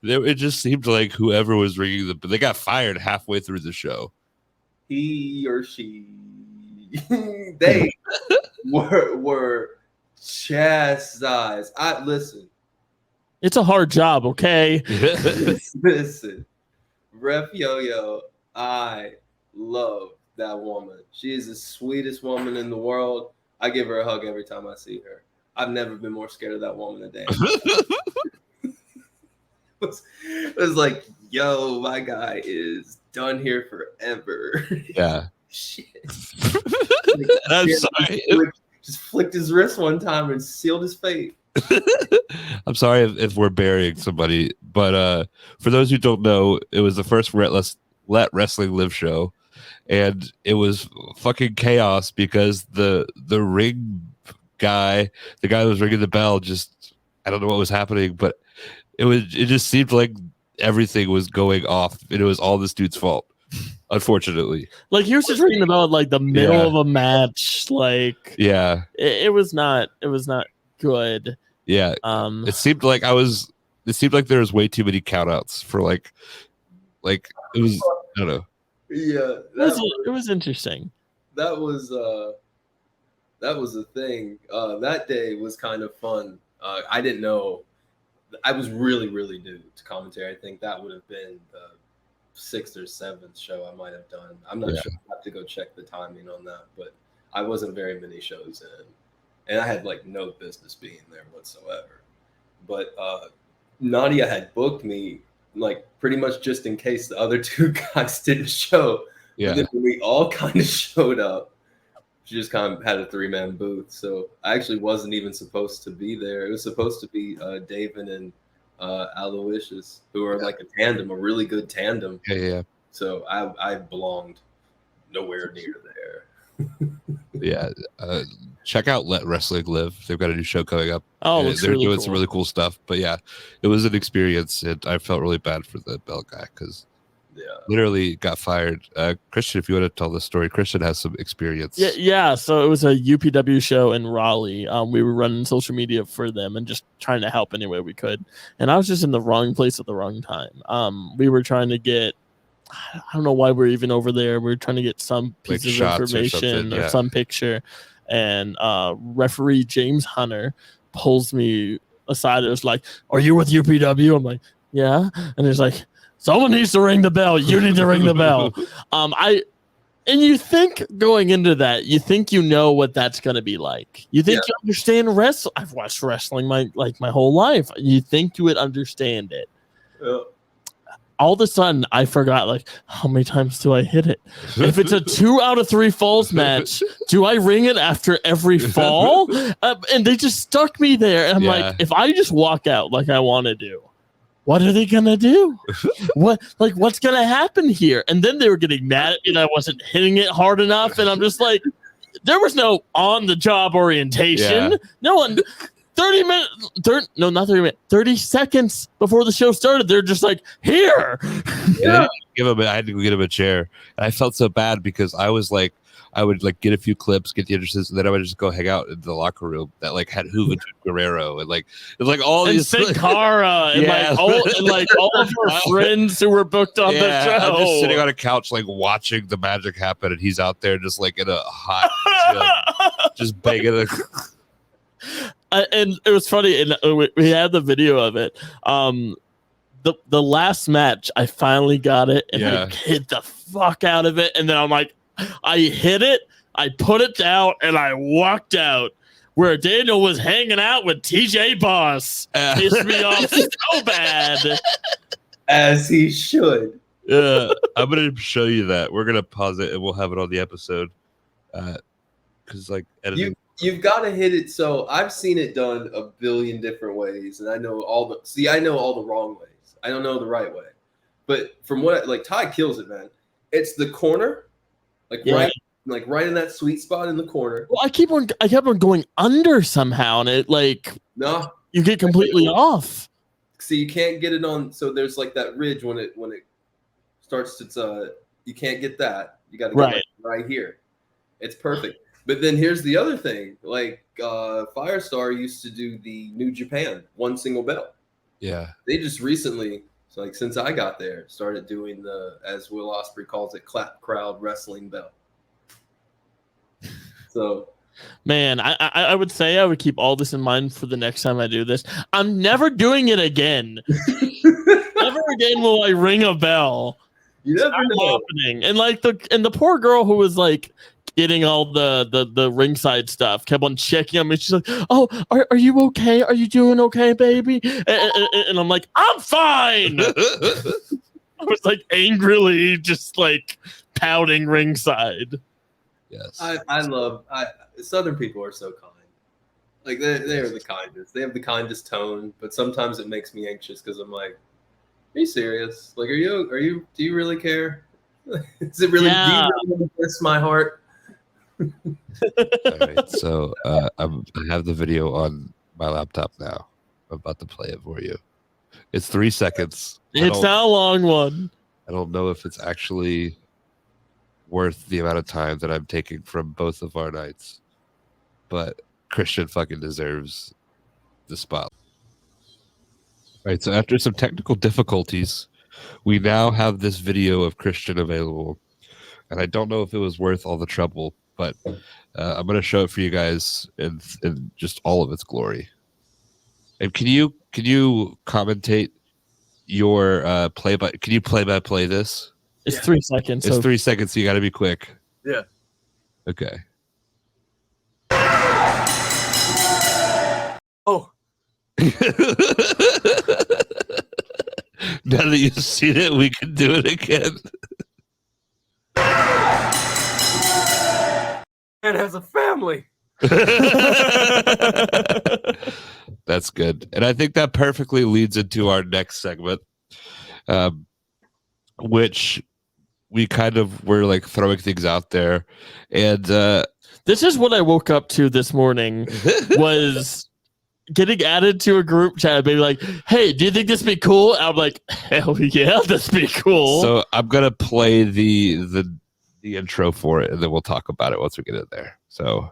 It just seemed like whoever was ringing they got fired halfway through the show. He or she, they were chastised. Listen. It's a hard job, okay? Listen, Ref Yo-Yo, I love that woman. She is the sweetest woman in the world. I give her a hug every time I see her. I've never been more scared of that woman a day. It was like, yo, my guy is done here forever. Yeah. Shit. I'm sorry. Just flicked his wrist one time and sealed his fate. I'm sorry if we're burying somebody, but for those who don't know, it was the first Let Wrestling Live show, and it was fucking chaos because the ring guy, the guy that was ringing the bell, just I don't know what was happening, but it just seemed like everything was going off, and it was all this dude's fault. Unfortunately, like he was just ringing the bell at like the middle of a match. Like, yeah, it was not good. Yeah, it seemed like there was way too many countouts for like it was, I don't know. Yeah, it was interesting. That was a thing. That day was kind of fun. I didn't know. I was really, really new to commentary. I think that would have been the 6th or 7th show I might have done. I'm not sure. I have to go check the timing on that, but I wasn't very many shows in. And I had like no business being there whatsoever. But Nadia had booked me like pretty much just in case the other two guys didn't show. Yeah. But then when we all kind of showed up, she just kind of had a 3-man booth. So I actually wasn't even supposed to be there. It was supposed to be David and Aloysius, who are like a tandem, a really good tandem. Yeah. So I belonged nowhere near there. Yeah. Check out Let Wrestling Live. They've got a new show coming up. Oh, they're doing some really cool stuff. But yeah, it was an experience, and I felt really bad for the bell guy because literally got fired. Christian, if you want to tell the story, Christian has some experience. Yeah. So it was a UPW show in Raleigh. We were running social media for them and just trying to help any way we could. And I was just in the wrong place at the wrong time. We were trying to get, I don't know why we're even over there. We're trying to get some piece of information or some picture. And referee James Hunter pulls me aside. It was like, "Are you with UPW?" I'm like, "Yeah." And he's like, "Someone needs to ring the bell. You need to ring the bell." And you think going into that, you think you know what that's going to be like. You think you understand wrestling. I've watched wrestling my whole life. You think you would understand it. Yeah. All of a sudden, I forgot, like, how many times do I hit it? If it's a 2 out of 3 falls match, do I ring it after every fall? And they just stuck me there. And I'm like, if I just walk out like I want to do, what are they going to do? What's going to happen here? And then they were getting mad at me that I wasn't hitting it hard enough. And I'm just like, there was no on-the-job orientation. Yeah. No one... 30 seconds before the show started, they're just like, here. I had to go get him a chair. And I felt so bad because I I would like get a few clips, get the entrances, and then I would just go hang out in the locker room that like had Juventud Guerrero and like all and these Sin Cara and Yeah. all of her friends who were booked on the show. I'm just sitting on a couch like watching the magic happen, and he's out there just like in a hot gym, just banging it. And it was funny, and we had the video of it. The last match, I finally got it, and I hit the fuck out of it, and then I'm like, I hit it, I put it down, and I walked out. Where Daniel was hanging out with TJ Boss, pissed me off so bad. As he should. Yeah, I'm gonna show you that. We're gonna pause it, and we'll have it on the episode. Because like editing. You've got to hit it. So I've seen it done a billion different ways, and I know all the wrong ways. I don't know the right way, but from what like Ty kills it, man. It's the corner, right in that sweet spot in the corner. Well, I kept on going under somehow, and it no, you get completely off. See, you can't get it on. So there's like that ridge when it starts. It's you can't get that. You got to get right here. It's perfect. But then here's the other thing. Like Firestar used to do the New Japan one single bell. Yeah. They just recently, so like since I got there, started doing the, as Will Ospreay calls it, clap crowd wrestling bell. So, man, I would say I would keep all this in mind for the next time I do this. I'm never doing it again. Never again will I ring a bell. You never know. Happening. And like the poor girl who was like getting all the ringside stuff kept on checking on me. She's like, "Oh, are you okay? Are you doing okay, baby?" And I'm like, "I'm fine." I was like angrily just like pouting ringside. Yes, I love Southern people are so kind. Like they're the kindest. They have the kindest tone, but sometimes it makes me anxious because I'm like, "Are you serious? Like, do you really care? Is it really? Yeah. Do you really bless my heart?" All right, so I have the video on my laptop now. I'm about to play it for you. It's 3 seconds. It's not a long one. I don't know if it's actually worth the amount of time that I'm taking from both of our nights, but Christian fucking deserves the spot. All right, so after some technical difficulties, we now have this video of Christian available, and I don't know if it was worth all the trouble, but I'm going to show it for you guys in just all of its glory. And can you commentate your can you play by play this? It's 3 seconds. It's 3 seconds, so you got to be quick. Yeah. Okay. Oh. Now that you've seen it, we can do it again. Man has a family. That's good. And I think that perfectly leads into our next segment, which we kind of were like throwing things out there. And this is what I woke up to this morning was getting added to a group chat, maybe like, "Hey, do you think this would be cool?" I'm like, "Hell yeah, this would be cool." So I'm gonna play the intro for it, and then we'll talk about it once we get in there. So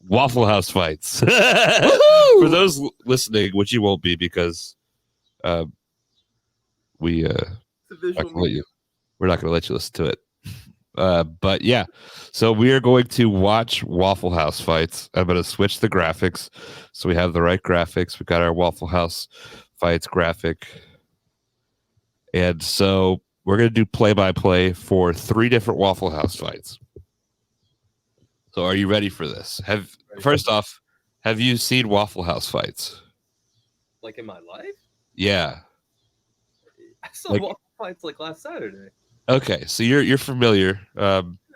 Waffle House Fights. For those listening, which you won't be because we're not going to let you listen to it. But yeah, so we are going to watch Waffle House Fights. I'm going to switch the graphics so we have the right graphics. We got our Waffle House Fights graphic. And so we're going to do play-by-play for 3 different Waffle House Fights. So are you ready for this? First off, have you seen Waffle House Fights? Like in my life? Yeah. I saw Waffle Fights like last Saturday. Okay, so you're familiar.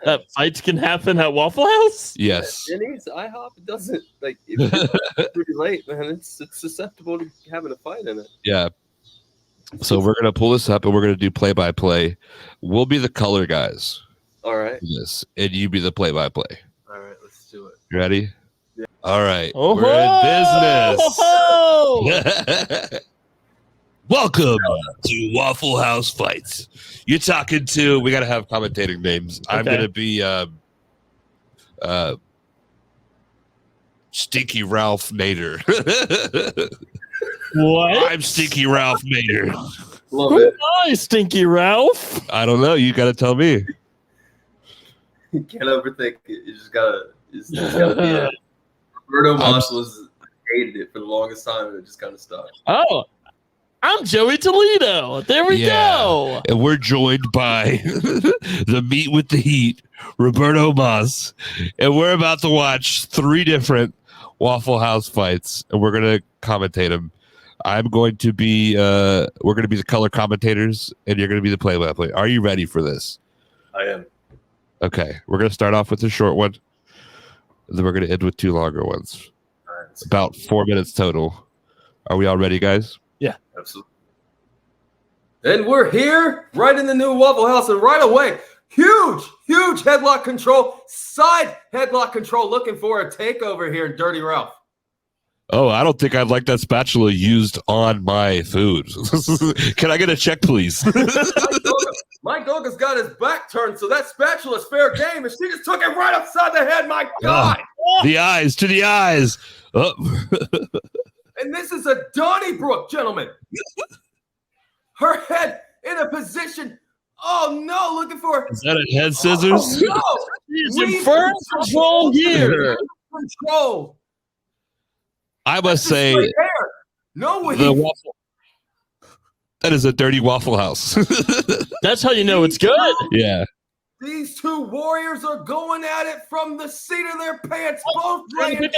That fights can happen at Waffle House? Yes. Denny's, IHOP, it doesn't like it's pretty late, man. It's susceptible to having a fight in it. Yeah. So we're gonna pull this up and we're gonna do play-by-play. We'll be the color guys. All right. Yes, and you be the play-by-play. All right, let's do it. You ready? Yeah. All right. Oh, we're in business. Welcome to Waffle House Fights. You're talking to. We gotta have commentating names. Okay. I'm gonna be Stinky Ralph Nader. What? I'm Stinky Ralph Nader. Love it. Hi, Stinky Ralph. I don't know. You gotta tell me. You can't overthink it. You just gotta. It's gotta be it. Roberto Más hated it for the longest time, and it just kind of stopped. Oh, I'm Joey Toledo. There we go. And we're joined by the meat with the heat, Roberto Más, and we're about to watch 3 different Waffle House fights, and we're gonna commentate them. I'm going to be. We're gonna be the color commentators, and you're gonna be the play-by-play. Are you ready for this? I am. Okay, we're gonna start off with a short one, and then we're gonna end with 2 longer ones. Right. About 4 minutes total. Are we all ready, guys? Yeah, absolutely. And we're here, right in the new Waffle House, and right away, huge headlock control, side headlock control, looking for a takeover here in Dirty Ralph. Oh, I don't think I'd like that spatula used on my food. Can I get a check, please? Mike Doga's got his back turned, so that spatula's fair game, and she just took it right upside the head. My God! The eyes, to the eyes. Oh. And this is a Donnybrook, gentlemen. Her head in a position. Oh no! Looking for. Is that a head scissors? Oh, no! He's in firm control here. Control. I must say, no way. That is a dirty Waffle House. That's how you know it's good. Yeah. These 2 warriors are going at it from the seat of their pants, both laying right.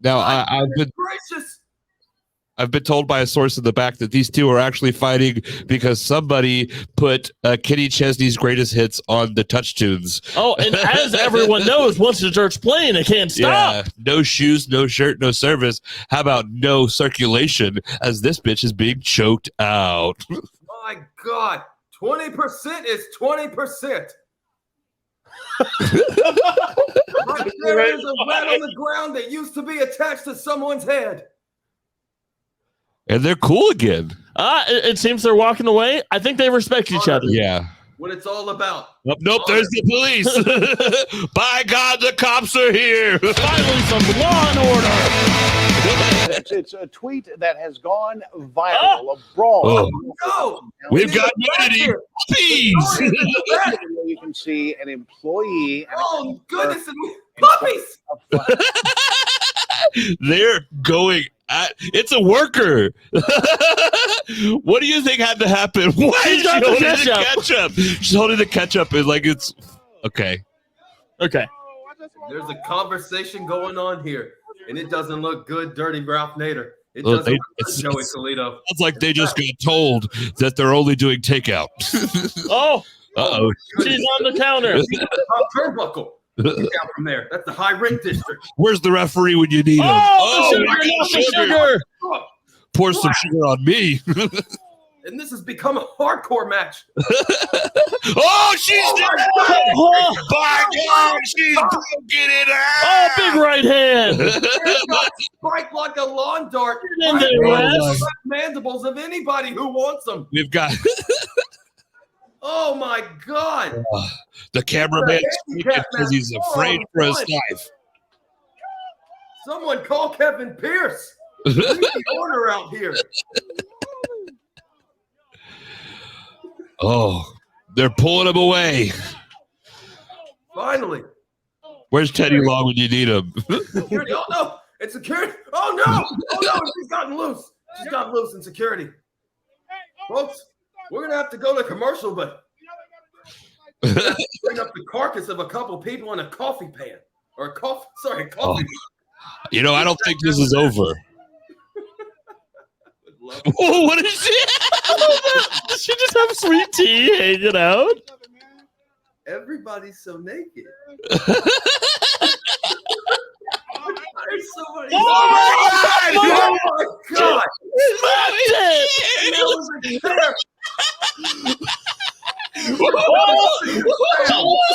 Now, I've been told by a source in the back that these 2 are actually fighting because somebody put Kenny Chesney's greatest hits on the touch tunes. Oh, and as everyone knows, once the dirt's playing, it can't stop. Yeah, no shoes, no shirt, no service. How about no circulation as this bitch is being choked out? My God, 20% is 20%. Right there is a rat on the ground that used to be attached to someone's head. And they're cool again. It seems they're walking away. I think they respect each other. Yeah. What it's all about. Nope, there's the police. By God, the cops are here. Finally, some law and order. It's a tweet that has gone viral. A brawl. Oh, no. We've got nudity. Puppies. You can see an employee. Oh, goodness. Puppies. They're going at it's a worker. What do you think had to happen? Why is she holding the ketchup? She's holding the ketchup and like it's okay. Okay. There's a conversation going on here, and it doesn't look good, Dirty Ralph Nader. It doesn't look good, Joey Toledo. It's like they just got told that they're only doing takeout. Oh. Uh-oh. She's on the counter. Turnbuckle. Get down from there. That's the high rent district. Where's the referee when you need him? Oh, the sugar. Pour some sugar on me. And this has become a hardcore match. Oh, she's dead. By God, she's broken it out. Oh, big right hand. Spiked like a lawn dart. Mandibles of anybody who wants them. We've got. Oh my God! The cameraman because he's afraid for his life. Someone call Kevin Pierce. We need the order out here. Oh, they're pulling him away. Finally. Where's Teddy Long when you need him? Security. Oh no! It's security. Oh no! Oh no! She's gotten loose. She's gotten loose in security. Folks, we're gonna have to go to commercial, but bring up the carcass of a couple people in a coffee pan or a coffee. Sorry, coffee. You know, I don't think this is over. Oh, what is it? Does she just have sweet tea hanging out? Everybody's so naked. There's so many. Oh my God!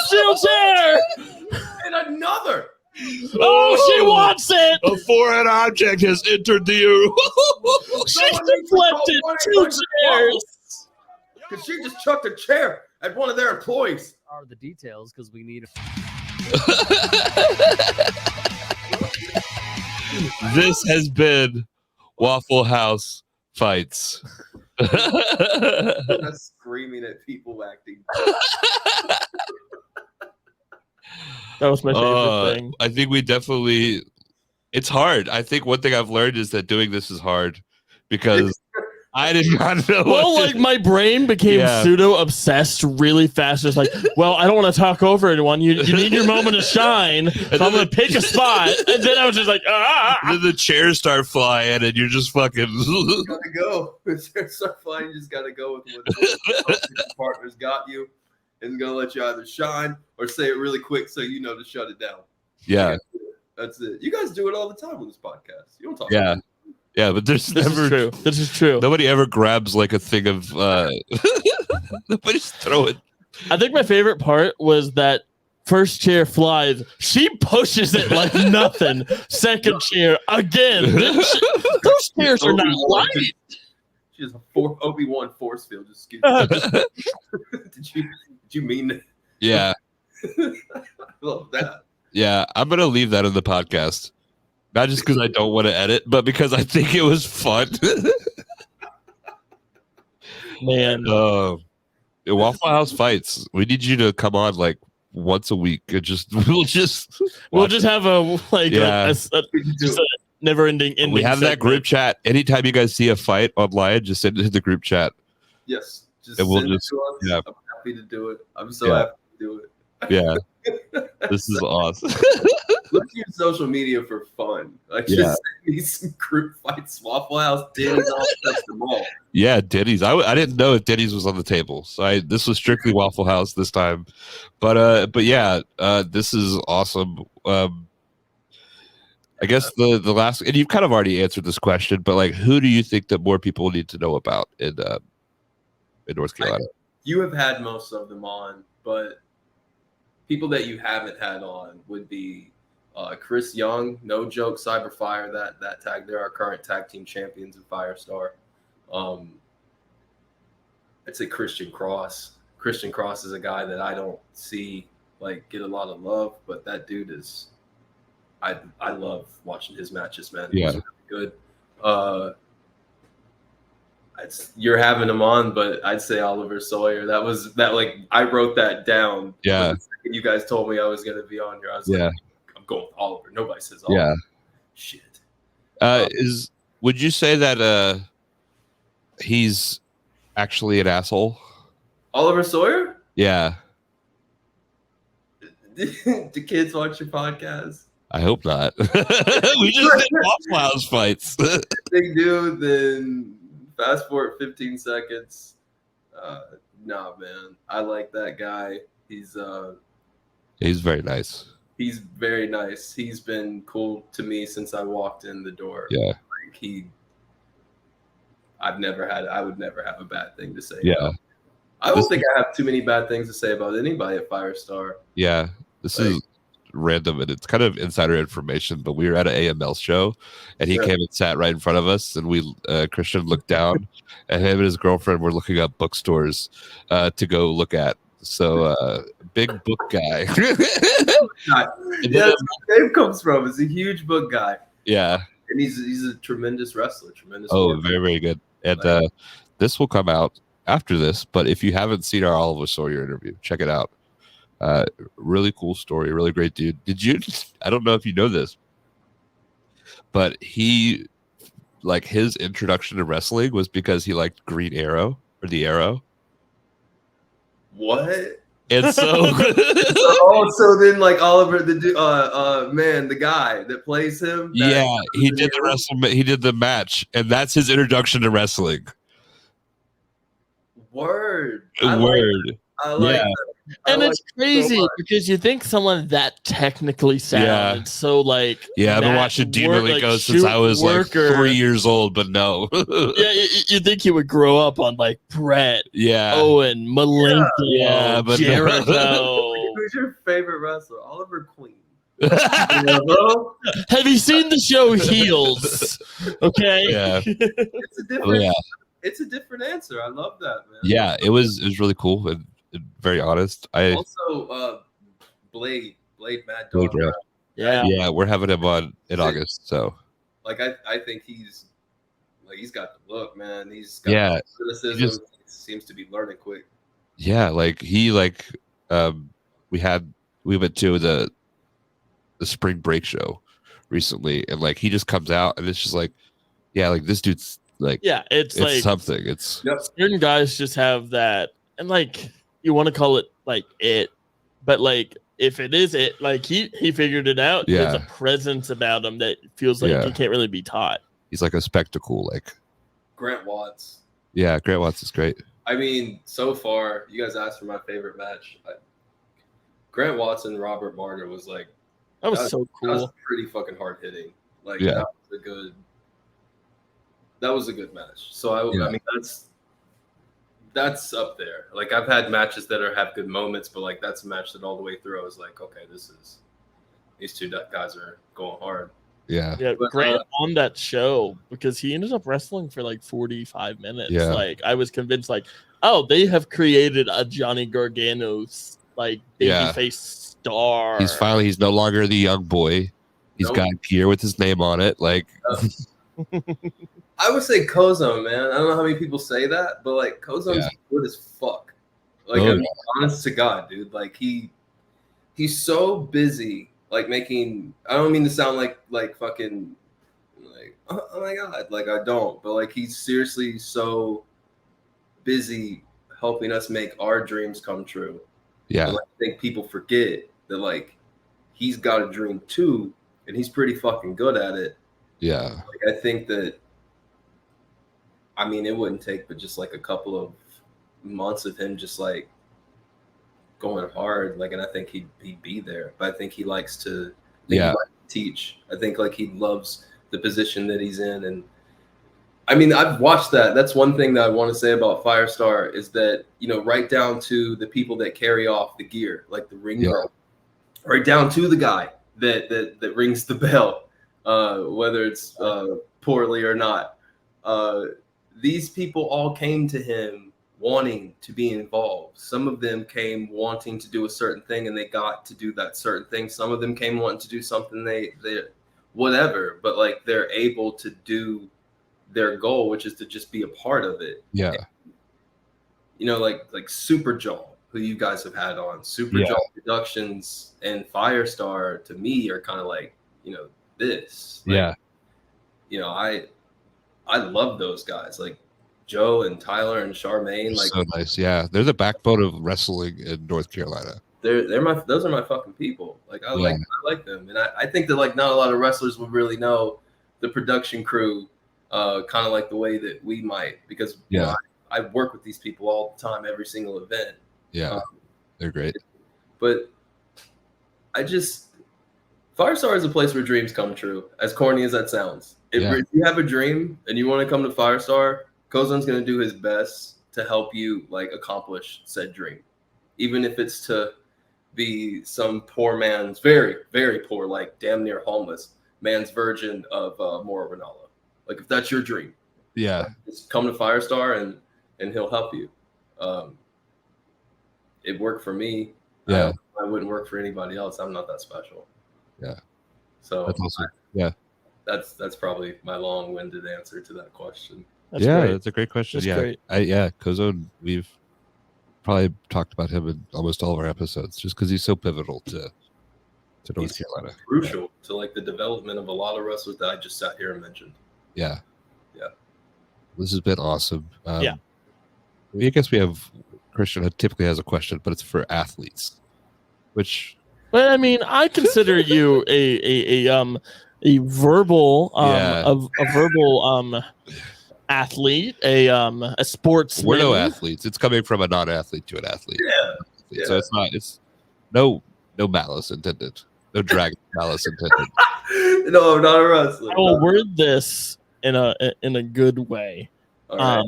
Steel chair! And another. Oh, she wants it. A foreign object has entered the room. She deflected 2 chairs. Because she just chucked a chair at one of their employees. Are the details because we need. This has been Waffle House Fights. I'm screaming at people acting. That was my favorite thing. I think we definitely. It's hard. I think one thing I've learned is that doing this is hard because I did not know. Well, like my brain became pseudo obsessed really fast. It's like, well, I don't want to talk over anyone. You need your moment to shine. So I'm going to pick a spot. And then I was just like, And then the chairs start flying and you're just fucking. You gotta go. The chairs start flying. You just gotta go with what your partner's got you. And gonna let you either shine or say it really quick so you know to shut it down. Yeah. That's it. You guys do it all the time on this podcast. You don't talk Yeah. about it. Yeah, but there's this never. is true. This is true. Nobody ever grabs like a thing of. Nobody's throwing. I think my favorite part was that first chair flies. She pushes it like nothing. Second chair again. Those chairs are not light. She has a Obi-Wan force field. Just excuse me. Did you mean that? Yeah. I love that. Yeah, I'm gonna leave that in the podcast. Not just because I don't want to edit, but because I think it was fun. Man. Waffle House Fights. We need you to come on like once a week. And we'll just have a never-ending ending. We have that segment. group chat. Anytime you guys see a fight online, just send it to the group chat. Yes. Just and we'll send just it to us. yeah. I'm happy to do it. I'm so happy to do it. Yeah. This is awesome. Look to your social media for fun. Like just send me some group fights, Waffle House, Denny's, I'll test them all. Yeah, Denny's. I didn't know if Denny's was on the table, so this was strictly Waffle House this time. But yeah, this is awesome. I guess the last, and you've kind of already answered this question, but like, who do you think that more people need to know about in North Carolina? You have had most of them on, but people that you haven't had on would be Chris Young, No Joke, Cyberfire, that tag. They're our current tag team champions in Firestar. I'd say Christian Cross. Christian Cross is a guy that I don't see like get a lot of love, but that dude is. I love watching his matches, man. Yeah, he's really good. You're having him on, but I'd say Oliver Sawyer. Like I wrote that down. Yeah. You guys told me I was going to be on here. I was like, I'm going with Oliver. Nobody says Oliver. Yeah. Shit. Would you say that he's actually an asshole? Oliver Sawyer? Yeah. Do kids watch your podcast? I hope not. We just did Waffle House Fights. If they do, then fast forward 15 seconds. Nah, man. I like that guy. He's very nice. He's very nice. He's been cool to me since I walked in the door. Yeah. Like I would never have a bad thing to say. Yeah. I don't think I have too many bad things to say about anybody at Firestar. Yeah. This is random and it's kind of insider information, but we were at an AML show and he came and sat right in front of us and we Christian looked down and him and his girlfriend were looking up bookstores to go look at. So big book guy. That's where Dave comes from. Is a huge book guy. Yeah. And he's a tremendous wrestler, very, very good. And this will come out after this, but if you haven't seen our Oliver Sawyer interview, check it out. Really cool story, really great dude. I don't know if you know this, but his introduction to wrestling was because he liked Green Arrow or the Arrow. What? And so so then like Oliver the guy that plays him. He did the match, and that's his introduction to wrestling. Word. I like that. And it's crazy because you think someone that technically sounded so like I've been watching Dean Malenko since I was like 3 years old, but no. You think he would grow up on like Brett, Owen, Malenko, but Jericho. Who's your favorite wrestler? Oliver Queen. Yeah, bro. Have you seen the show Heels? Okay. Yeah. It's a different. Oh, yeah. It's a different answer. I love that, man. Yeah, it was really cool and very honest. Also, Blade Mad Blade Dog. Brown. Yeah. Yeah, we're having him on in August. So Like I think he's got the look, man. He's got yeah, criticism. he just- Seems to be learning quick. yeah, like we went to the spring break show recently, and like he just comes out and it's just like, yeah, like this dude's like, Yeah, it's it's like something. It's Yep. certain guys just have that, and like you want to call it like it, but like if it is it, like he figured it out. There's a Yeah. presence about him that feels like Yeah. he can't really be taught. he's like a spectacle. Like, Grant Watts. yeah, Grant Watts is great. I mean, so far, you guys asked for my favorite match. Grant Watts and Robert Martyr was like That was so that was cool. pretty fucking hard hitting. Like Yeah. that was a good match. So Yeah. I mean that's up there. Like I've had matches that have good moments, but like that's a match that all the way through I was like, okay, these two guys are going hard. Yeah, Yeah, But, Grant on that show because he ended up wrestling for like 45 minutes. Yeah. Like I was convinced, like, oh, they have created a Johnny Gargano's like Yeah. babyface star. he's no longer the young boy. He's Nope. got gear with his name on it. Like, I would say Kozone, man. I don't know how many people say that, but like Kozone's Yeah. good as fuck. Like Oh, I mean, honest to God, dude. Like he's so busy, like making. I don't mean to sound like fucking like oh my God, like I don't, but like he's seriously so busy helping us make our dreams come true. yeah, And, like, I think people forget that like he's got a dream too, and he's pretty fucking good at it. yeah, Like, I think that, I mean, it wouldn't take but just like a couple of months of him just like going hard. Like, and I think he'd be there. But I think he likes to, teach. I think like he loves the position that he's in. And I mean, I've watched that. That's one thing that I want to say about Firestar is that, you know, right down to the people that carry off the gear, like the ring girl, right down to the guy that rings the bell. Whether it's poorly or not. These people all came to him wanting to be involved. Some of them came wanting to do a certain thing and they got to do that certain thing. Some of them came wanting to do something they whatever, but like they're able to do their goal, which is to just be a part of it. yeah, You know, like Super Jaw, who you guys have had on. Super Jaw Productions and Firestar to me are kind of like, you know, this. Like, yeah, you know, I love those guys like Joe and Tyler and Charmaine. Like so nice. Yeah, they're the backbone of wrestling in North Carolina. those are my fucking people. Like I like them, and I think that like not a lot of wrestlers would really know the production crew, kind of like the way that we might, because you know, I work with these people all the time, every single event. Yeah, they're great. But Firestar is a place where dreams come true, as corny as that sounds. If you have a dream and you want to come to Firestar, Kozone's going to do his best to help you like accomplish said dream. Even if it's to be some poor man's, very, very poor, like damn near homeless man's version of Mauro Ranallo. Like if that's your dream, just come to Firestar and he'll help you. It worked for me. I wouldn't work for anybody else. I'm not that special. Yeah. So That's awesome. That's probably my long-winded answer to that question. That's great. That's a great question. That's great. Kozone, we've probably talked about him in almost all of our episodes just because he's so pivotal to North Carolina. Crucial to like the development of a lot of wrestlers that I just sat here and mentioned. Yeah. Yeah. This has been awesome. Yeah. I guess we have Christian typically has a question, but it's for athletes, which. But I mean, I consider you a verbal athlete, a sportsman. We're no athletes. It's coming from a non-athlete to an athlete. Yeah. So it's no malice intended. No drag malice intended. No, I'm not a wrestler. I will word this in a good way. All right.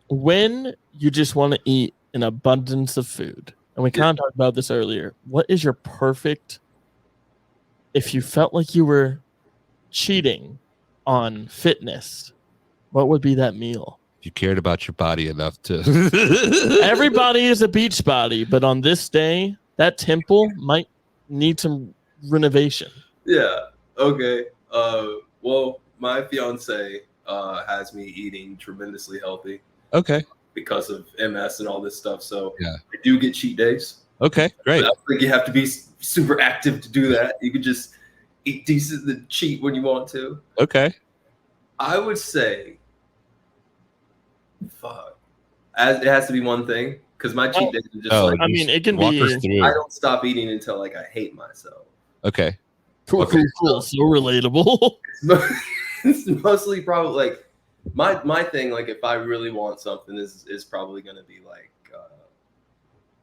When you just want to eat an abundance of food, and we kind of talked about this earlier, what is your perfect if you felt like you were cheating on fitness, what would be that meal? You cared about your body enough to. Everybody is a beach body, but on this day, that temple might need some renovation. Yeah. Okay. Well, my fiance has me eating tremendously healthy Okay. because of MS and all this stuff. So Yeah. I do get cheat days. Okay. Great. I don't think you have to be super active to do that. You could just eat decent and cheat when you want to. Okay. I would say, fuck. It has to be one thing because my cheat days are just Oh, like I mean, it can walk be us through. I don't stop eating until like I hate myself. Okay. cool, Okay. cool. So relatable. It's mostly probably like my thing. Like if I really want something, is probably gonna be like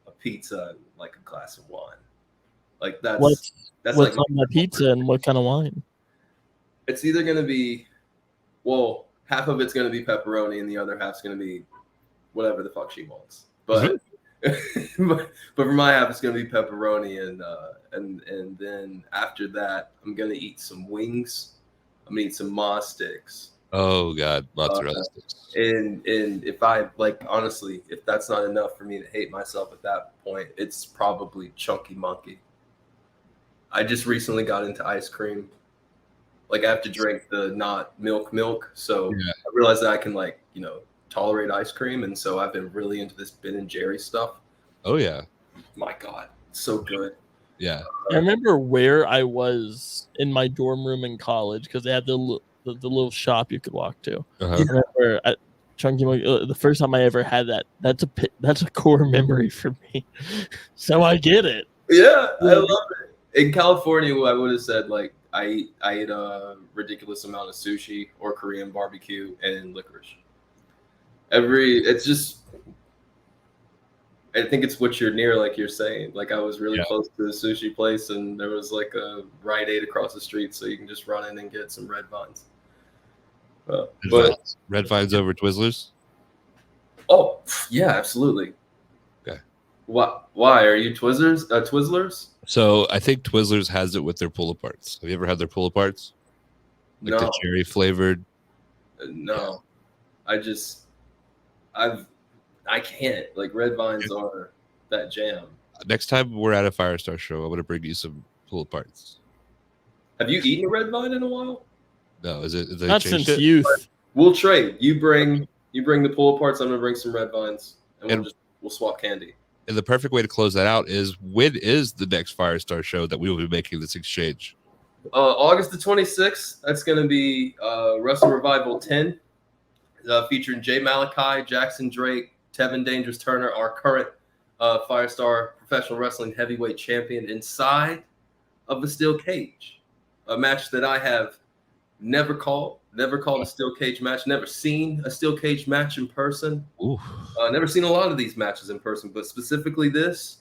a pizza and like a glass of wine. Like that's What's like on that pizza and what kind of wine? it's either gonna be, well, half of it's gonna be pepperoni and the other half's gonna be whatever the fuck she wants. But but for my half, it's gonna be pepperoni and then after that, I'm gonna eat some wings. I'm gonna eat some Moss sticks. Oh God, mozzarella sticks. And if I like honestly, if that's not enough for me to hate myself at that point, it's probably Chunky Monkey. I just recently got into ice cream. Like I have to drink the not milk, so Yeah. I realized that I can like tolerate ice cream, and so I've been really into this Ben and Jerry stuff. Oh yeah. My God, so good. Yeah. I remember where I was in my dorm room in college because they had the little shop you could walk to. Uh-huh. I remember at Chunky Monkey, the first time I ever had that. That's a core memory for me. So I get it. Yeah, I love it. In California, I would have said like I eat a ridiculous amount of sushi or Korean barbecue and licorice. It's just, I think it's what you're near, like you're saying. Like I was really close to the sushi place, and there was like a Rite Aid across the street, so you can just run in and get some red vines. Red Vines over Twizzlers. Oh yeah, absolutely. Okay. Why are you Twizzlers? So I think Twizzlers has it with their pull aparts. Have you ever had their pull aparts? Like the No. cherry flavored. No, I can't. Like red vines are that jam. Next time we're at a Firestar show, I'm gonna bring you some pull aparts. Have you eaten a red vine in a while? No, is it? Not since youth. We'll trade. You bring the pull aparts. I'm gonna bring some red vines, and we'll swap candy. And the perfect way to close that out is when is the next Firestar show that we will be making this exchange? August the 26th. That's gonna be Wrestle Revival 10, featuring Jay Malachi, Jackson Drake, Tevin Dangerous Turner, our current Firestar Professional Wrestling Heavyweight Champion, inside of a steel cage. A match that I have never called a steel cage match, never seen a steel cage match in person. Ooh. Never seen a lot of these matches in person, but specifically this,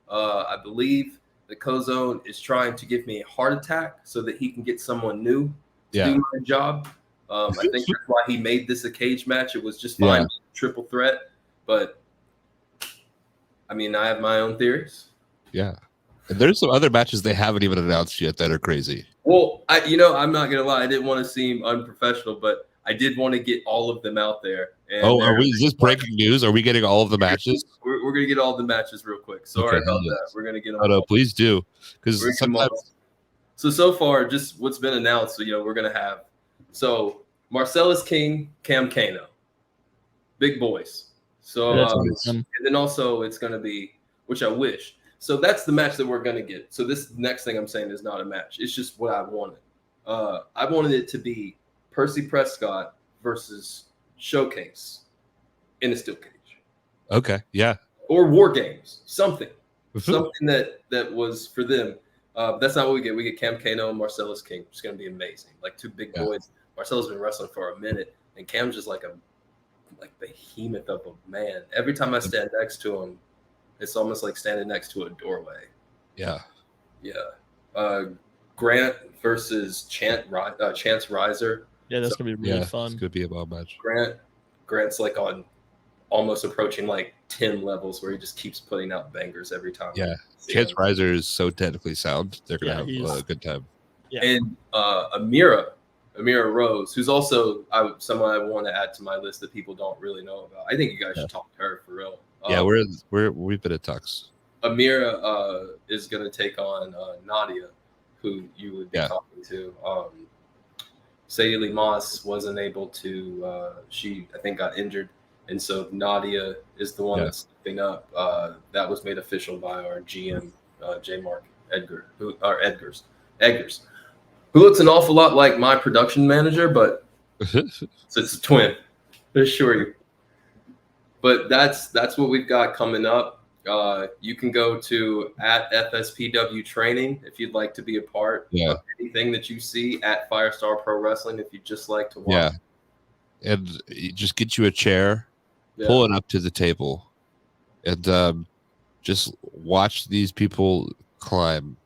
I believe the Kozone is trying to give me a heart attack so that he can get someone new to do my job. I think that's why he made this a cage match. It was just fine, triple threat, but I mean, I have my own theories. Yeah. And there's some other matches they haven't even announced yet that are crazy. Well, I'm not gonna lie, I didn't want to seem unprofessional, but I did want to get all of them out there. And is this breaking news? Are we getting all of the matches? We're gonna get all the matches real quick. Sorry about that. We're gonna get them. Oh, no, please do, because sometimes. So far, just what's been announced. So we're gonna have. So Marcellus King, Cam Kano, big boys. So and then also it's gonna be, which I wish. So that's the match that we're gonna get. So this next thing I'm saying is not a match. It's just what I wanted. I wanted it to be Percy Prescott versus Showcase in a steel cage. Okay, yeah. Or War Games, something that was for them. That's not what we get. We get Cam Kano and Marcellus King. It's gonna be amazing. Like two big boys. Marcelo's been wrestling for a minute, and Cam's just like behemoth of a man. Every time I stand next to him, it's almost like standing next to a doorway. Yeah. Grant versus Chance Riser. Yeah, that's gonna be really fun. It's gonna be a ball match. Grant's like on almost approaching like 10 levels where he just keeps putting out bangers every time. Yeah. Chance Riser is so technically sound. They're gonna have a good time. Yeah. And Amira Rose, who's also someone I want to add to my list that people don't really know about. I think you guys should talk to her for real. Yeah, we've been at Tux. Amira is going to take on Nadia, who you would be talking to. Sayeli Moss wasn't able to. She, I think, got injured, and so Nadia is the one that's stepping up. That was made official by our GM, J. Mark Eggers, who looks an awful lot like my production manager, but it's a twin. I assure you. But that's what we've got coming up. You can go to at FSPW Training if you'd like to be a part of anything that you see at Firestar Pro Wrestling. If you'd just like to watch, and you just get you a chair, pull it up to the table, and just watch these people climb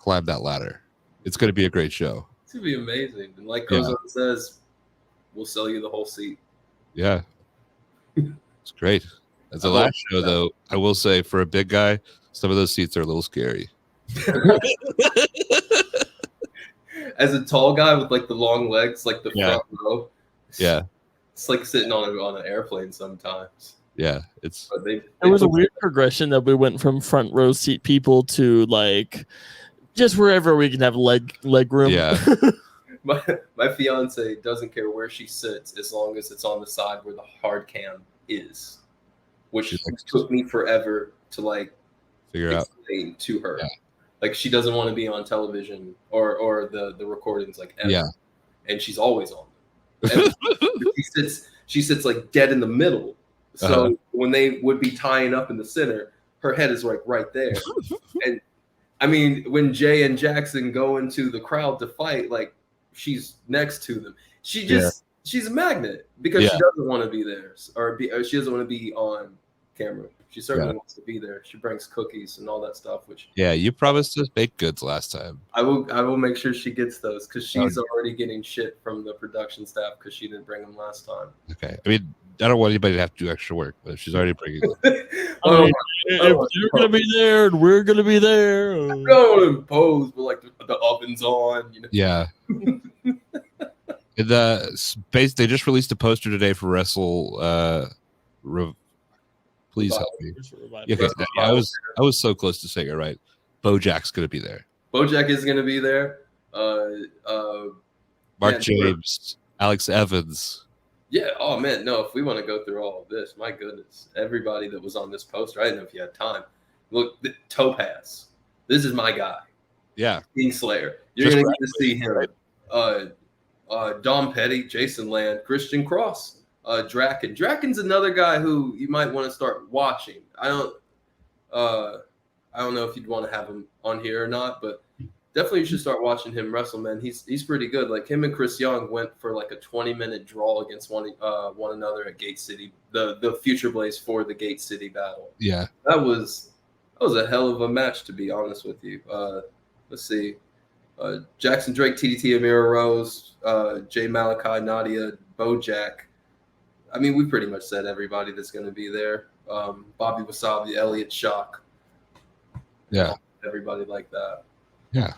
that ladder. It's going to be a great show. It's going to be amazing. And like Ozone says, we'll sell you the whole seat. Yeah, it's great. As the last show, though, I will say for a big guy, some of those seats are a little scary. As a tall guy with like the long legs, like the front row, it's like sitting on an airplane sometimes. Yeah, there was a weird progression that we went from front row seat people to like just wherever we can have leg room. Yeah. My fiance doesn't care where she sits as long as it's on the side where the hard cam is. Which took me forever to like figure out to her. Yeah. Like she doesn't want to be on television or the recordings like ever. Yeah. And she's always on them. she sits like dead in the middle. So when they would be tying up in the center, her head is like right there. And I mean, when Jay and Jackson go into the crowd to fight, like she's next to them. She just she's a magnet because she doesn't want to be there or she doesn't want to be on camera. She certainly wants to be there. She brings cookies and all that stuff. Which you promised us baked goods last time. I will make sure she gets those because she's already getting shit from the production staff because she didn't bring them last time. Okay, I mean I don't want anybody to have to do extra work, but if she's already bringing them. If you're gonna be there and we're gonna be there, I'm going to impose with like the ovens on. You know? Yeah. The space they just released a poster today for Wrestle. Please help me. Okay, I was so close to saying it right. Bojack's gonna be there. Bojack is gonna be there. Mark James, Alex Evans. Yeah. Oh man, no. If we want to go through all of this, my goodness, everybody that was on this poster. I didn't know if you had time. Look, Topaz. This is my guy. Yeah. Kingslayer. You're gonna get to see him. Dom Petty, Jason Land, Christian Cross. Draken. Draken's another guy who you might want to start watching. I don't know if you'd want to have him on here or not, but definitely you should start watching him wrestle, man. He's pretty good. Like him and Chris Young went for like a 20-minute draw against one another at Gate City, the Future Blaze for the Gate City battle. Yeah. That was a hell of a match, to be honest with you. Let's see. Jackson Drake, TDT, Amira Rose, Jay Malachi, Nadia, Bojack. I mean, we pretty much said everybody that's going to be there. Bobby Wasabi, Elliot Shock. Yeah. Everybody like that. Yeah.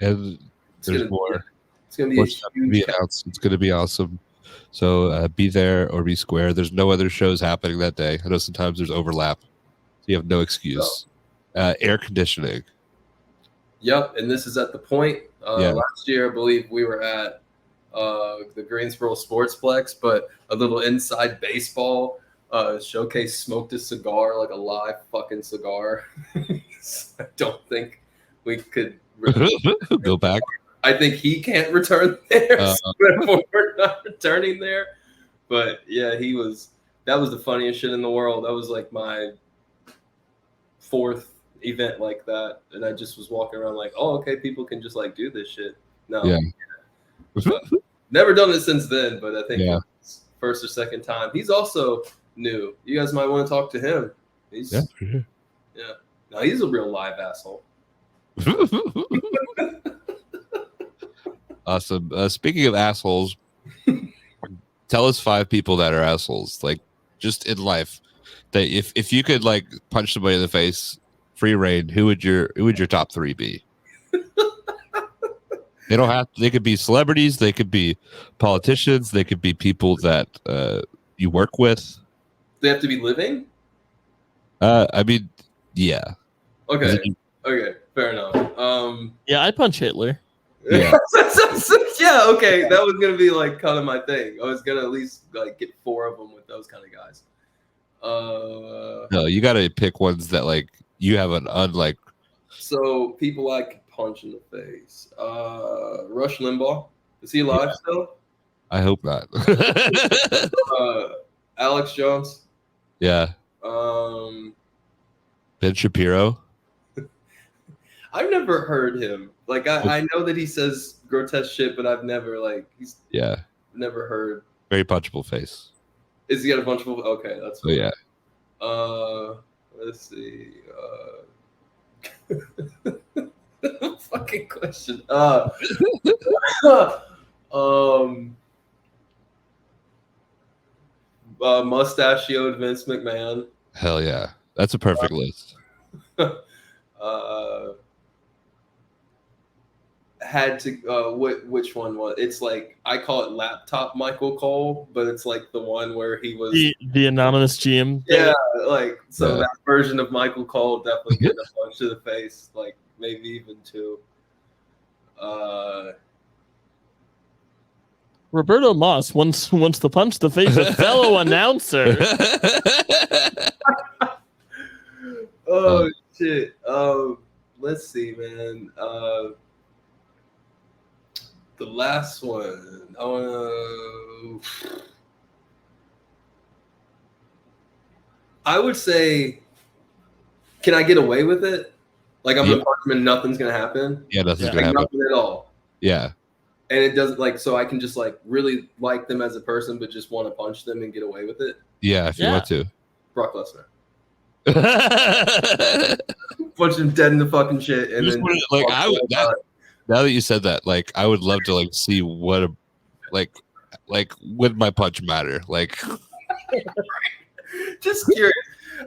And there's more. It's going to be a huge announced. It's going to be awesome. So be there or be square. There's no other shows happening that day. I know sometimes there's overlap. So you have no excuse. Air conditioning. Yep. And this is at the point. Last year, I believe we were at the Greensboro Sportsplex, but a little inside baseball Showcase smoked a cigar, like a live fucking cigar. I don't think we could go back. I think he can't return there. So we're not returning there. But yeah, that was the funniest shit in the world. That was like my fourth event like that. And I just was walking around like, oh, okay, people can just like do this shit. No. Yeah. Never done it since then, but I think it's first or second time. He's also new. You guys might want to talk to him. Yeah, for sure. Yeah. No, he's a real live asshole. Awesome. Speaking of assholes, tell us 5 people that are assholes, like just in life. That if you could like punch somebody in the face, free reign, who would your top 3 be? They don't have. They could be celebrities. They could be politicians. They could be people that you work with. They have to be living. I mean, yeah. Okay. Okay. Fair enough. Yeah, I punch Hitler. Yeah. Yeah. Okay. That was gonna be like kind of my thing. I was gonna at least like get 4 of them with those kind of guys. No, you got to pick ones that like you have an unlike. So people I could punch in the face. Rush Limbaugh. Is he alive still? I hope not. Alex Jones. Yeah. Ben Shapiro. I've never heard him. Like I know that he says grotesque shit, but I've never never heard. Very punchable face. Is he got a bunch of? Okay, that's. Oh yeah. Let's see. Fucking question. Mustachioed Vince McMahon. Hell yeah. That's a perfect list. Had to which one was it's like I call it laptop Michael Cole, but it's like the one where he was the anonymous GM. yeah, like so Yeah. that version of Michael Cole definitely getting a punch to the face, like maybe even 2. Roberto Más wants to punch the face of fellow announcer. Oh shit. Let's see, man. The last one. I would say, can I get away with it? Like I'm Yeah. gonna punch him and nothing's gonna happen. Yeah, nothing's Yeah. gonna Like happen. nothing at all. Yeah. And it doesn't like so I can just like really like them as a person, but just want to punch them and get away with it. Yeah, if you Yeah. want to. Brock Lesnar. Punch him dead in the fucking shit, and Just then wanna- like I would now that you said that, like I would love to like see what a like would my punch matter? Like just curious.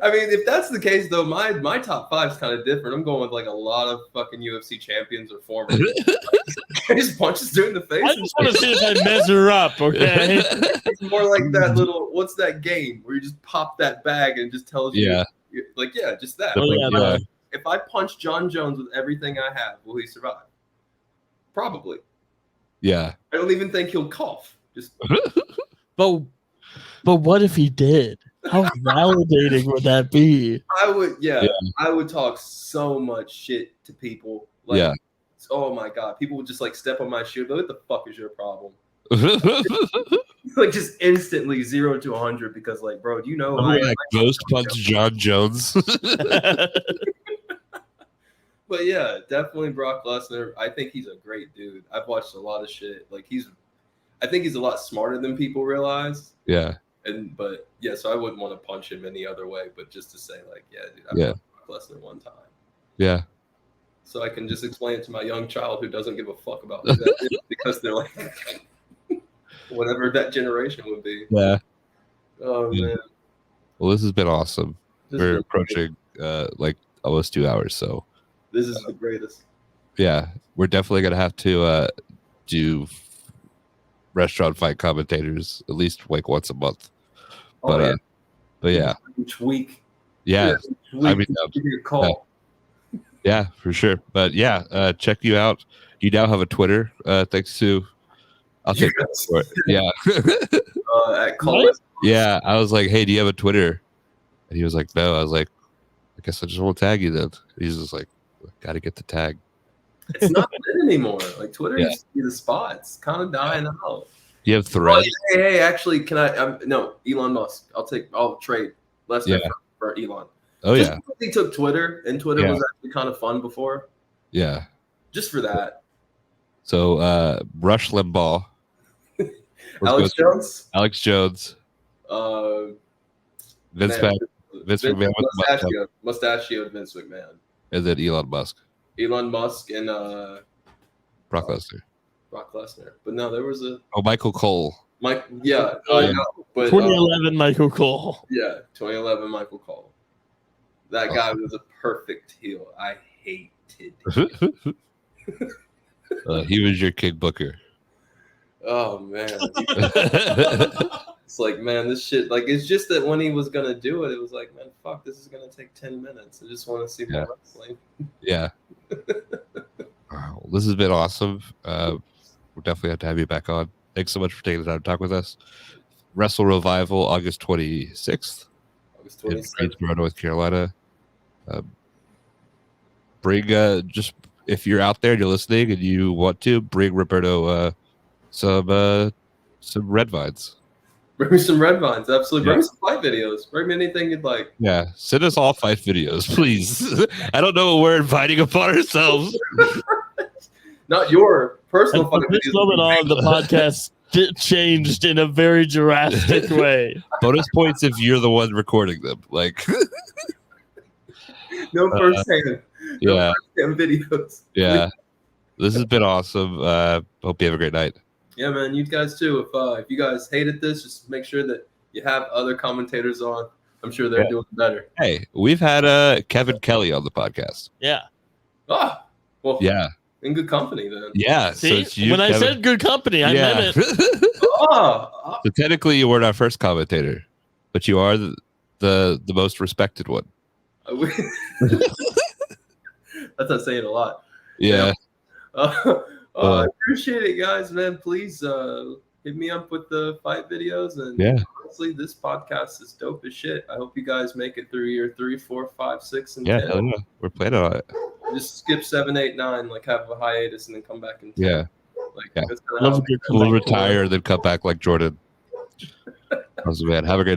I mean, if that's the case, though, my top 5 is kind of different. I'm going with like a lot of fucking UFC champions or former. Just punches dude in the face. I just want to see if I measure up, okay? It's more like that little. What's that game where you just pop that bag and it just tells you? Yeah. Like just that. Oh, Like, yeah, if I punch John Jones with everything I have, will he survive? Probably. yeah. I don't even think he'll cough. Just But what if he did? How validating would that be? I would, Yeah. I would talk so much shit to people. Like, Yeah. oh my god, people would just like step on my shoe. What the fuck is your problem? Like just instantly 0 to 100 because like, bro, do you know? Like ghost punch John Jones. But yeah, definitely Brock Lesnar. I think he's a great dude. I've watched a lot of shit. Like I think he's a lot smarter than people realize. Yeah. But yeah, so I wouldn't want to punch him any other way, but just to say like, yeah, dude, I punched Brock Lesnar one time. Yeah. So I can just explain it to my young child who doesn't give a fuck about who that is because they're like whatever that generation would be. Yeah. Oh Yeah. man. Well, this has been awesome. This We're is approaching like almost 2 hours, so This is the greatest. yeah, we're definitely gonna have to do restaurant fight commentators at least like once a month. But yeah, Each week. yeah, Each week, I mean, give me a call. yeah, for sure. But yeah, check you out. You now have a Twitter, thanks to. I'll take that for it. Yeah, At call. yeah. I was like, "Hey, do you have a Twitter?" And he was like, "No." I was like, "I guess I just won't tag you then." He's just like, "Got to get the tag." It's not lit anymore. Like Twitter Yeah. used to be the spot. It's kind of dying out. You have Oh, Threads. hey, actually, can I? No, Elon Musk. I'll trade Lesnar for Elon. Oh Just yeah, because he took Twitter, and Twitter Yeah. was actually kind of fun before. yeah. Just for that. So Rush Limbaugh, Alex Jones. Alex Jones, Vince Man, Vince McMahon with the Mustachioed Vince McMahon. and then Elon Musk, Elon Musk and Brock Lesnar. Brock Lesnar. But no, there was a Oh, Michael Cole. Mike. Yeah, I know. But 2011 Michael Cole. yeah, 2011 Michael Cole. That guy was a perfect heel. I hated him. He was your King Booker. Oh man. It's like, man, this shit, like, it's just that when he was gonna do it, it was like, man, fuck, this is gonna take 10 minutes. I just want to see more wrestling. Yeah. Wow, this has been awesome. We'll definitely have to have you back on. Thanks so much for taking the time to talk with us. Wrestle Revival, August 26th. August In 27th. Greensboro, North Carolina. Bring, just if you're out there and you're listening and you want to, bring Roberto some red vines. Bring me some red vines, absolutely. Yeah. Bring me some fight videos. Bring me anything you'd like. Yeah, send us all fight videos, please. I don't know what we're inviting upon ourselves. Not your personal And fight from this videos. moment on, the podcast changed in a very drastic way. Bonus points if you're the one recording them. Like, No firsthand. No yeah, firsthand videos. yeah. This has been awesome. Hope you have a great night. Yeah, man. You guys too. If you guys hated this, just make sure that you have other commentators on. I'm sure they're doing better. Hey, we've had Kevin Kelly on the podcast. Yeah. Ah, well, Yeah, in good company then. yeah. See, it's you, when I Kevin. said good company, I meant it. Ah, So technically, you weren't our first commentator, but you are the most respected one. that's not saying a lot. Yeah. I appreciate it, guys, man. Please hit me up with the fight videos. And Yeah. honestly, this podcast is dope as shit. I hope you guys make it through year 3, 4, 5, 6, and Yeah, 10. hell yeah. We're planning on it. Just skip 7, 8, 9, like have a hiatus and then come back in 10. Yeah. Like, Yeah. that's kinda Love how a good We'll comeback. retire, then come back like Jordan. Awesome, man. Have a great night.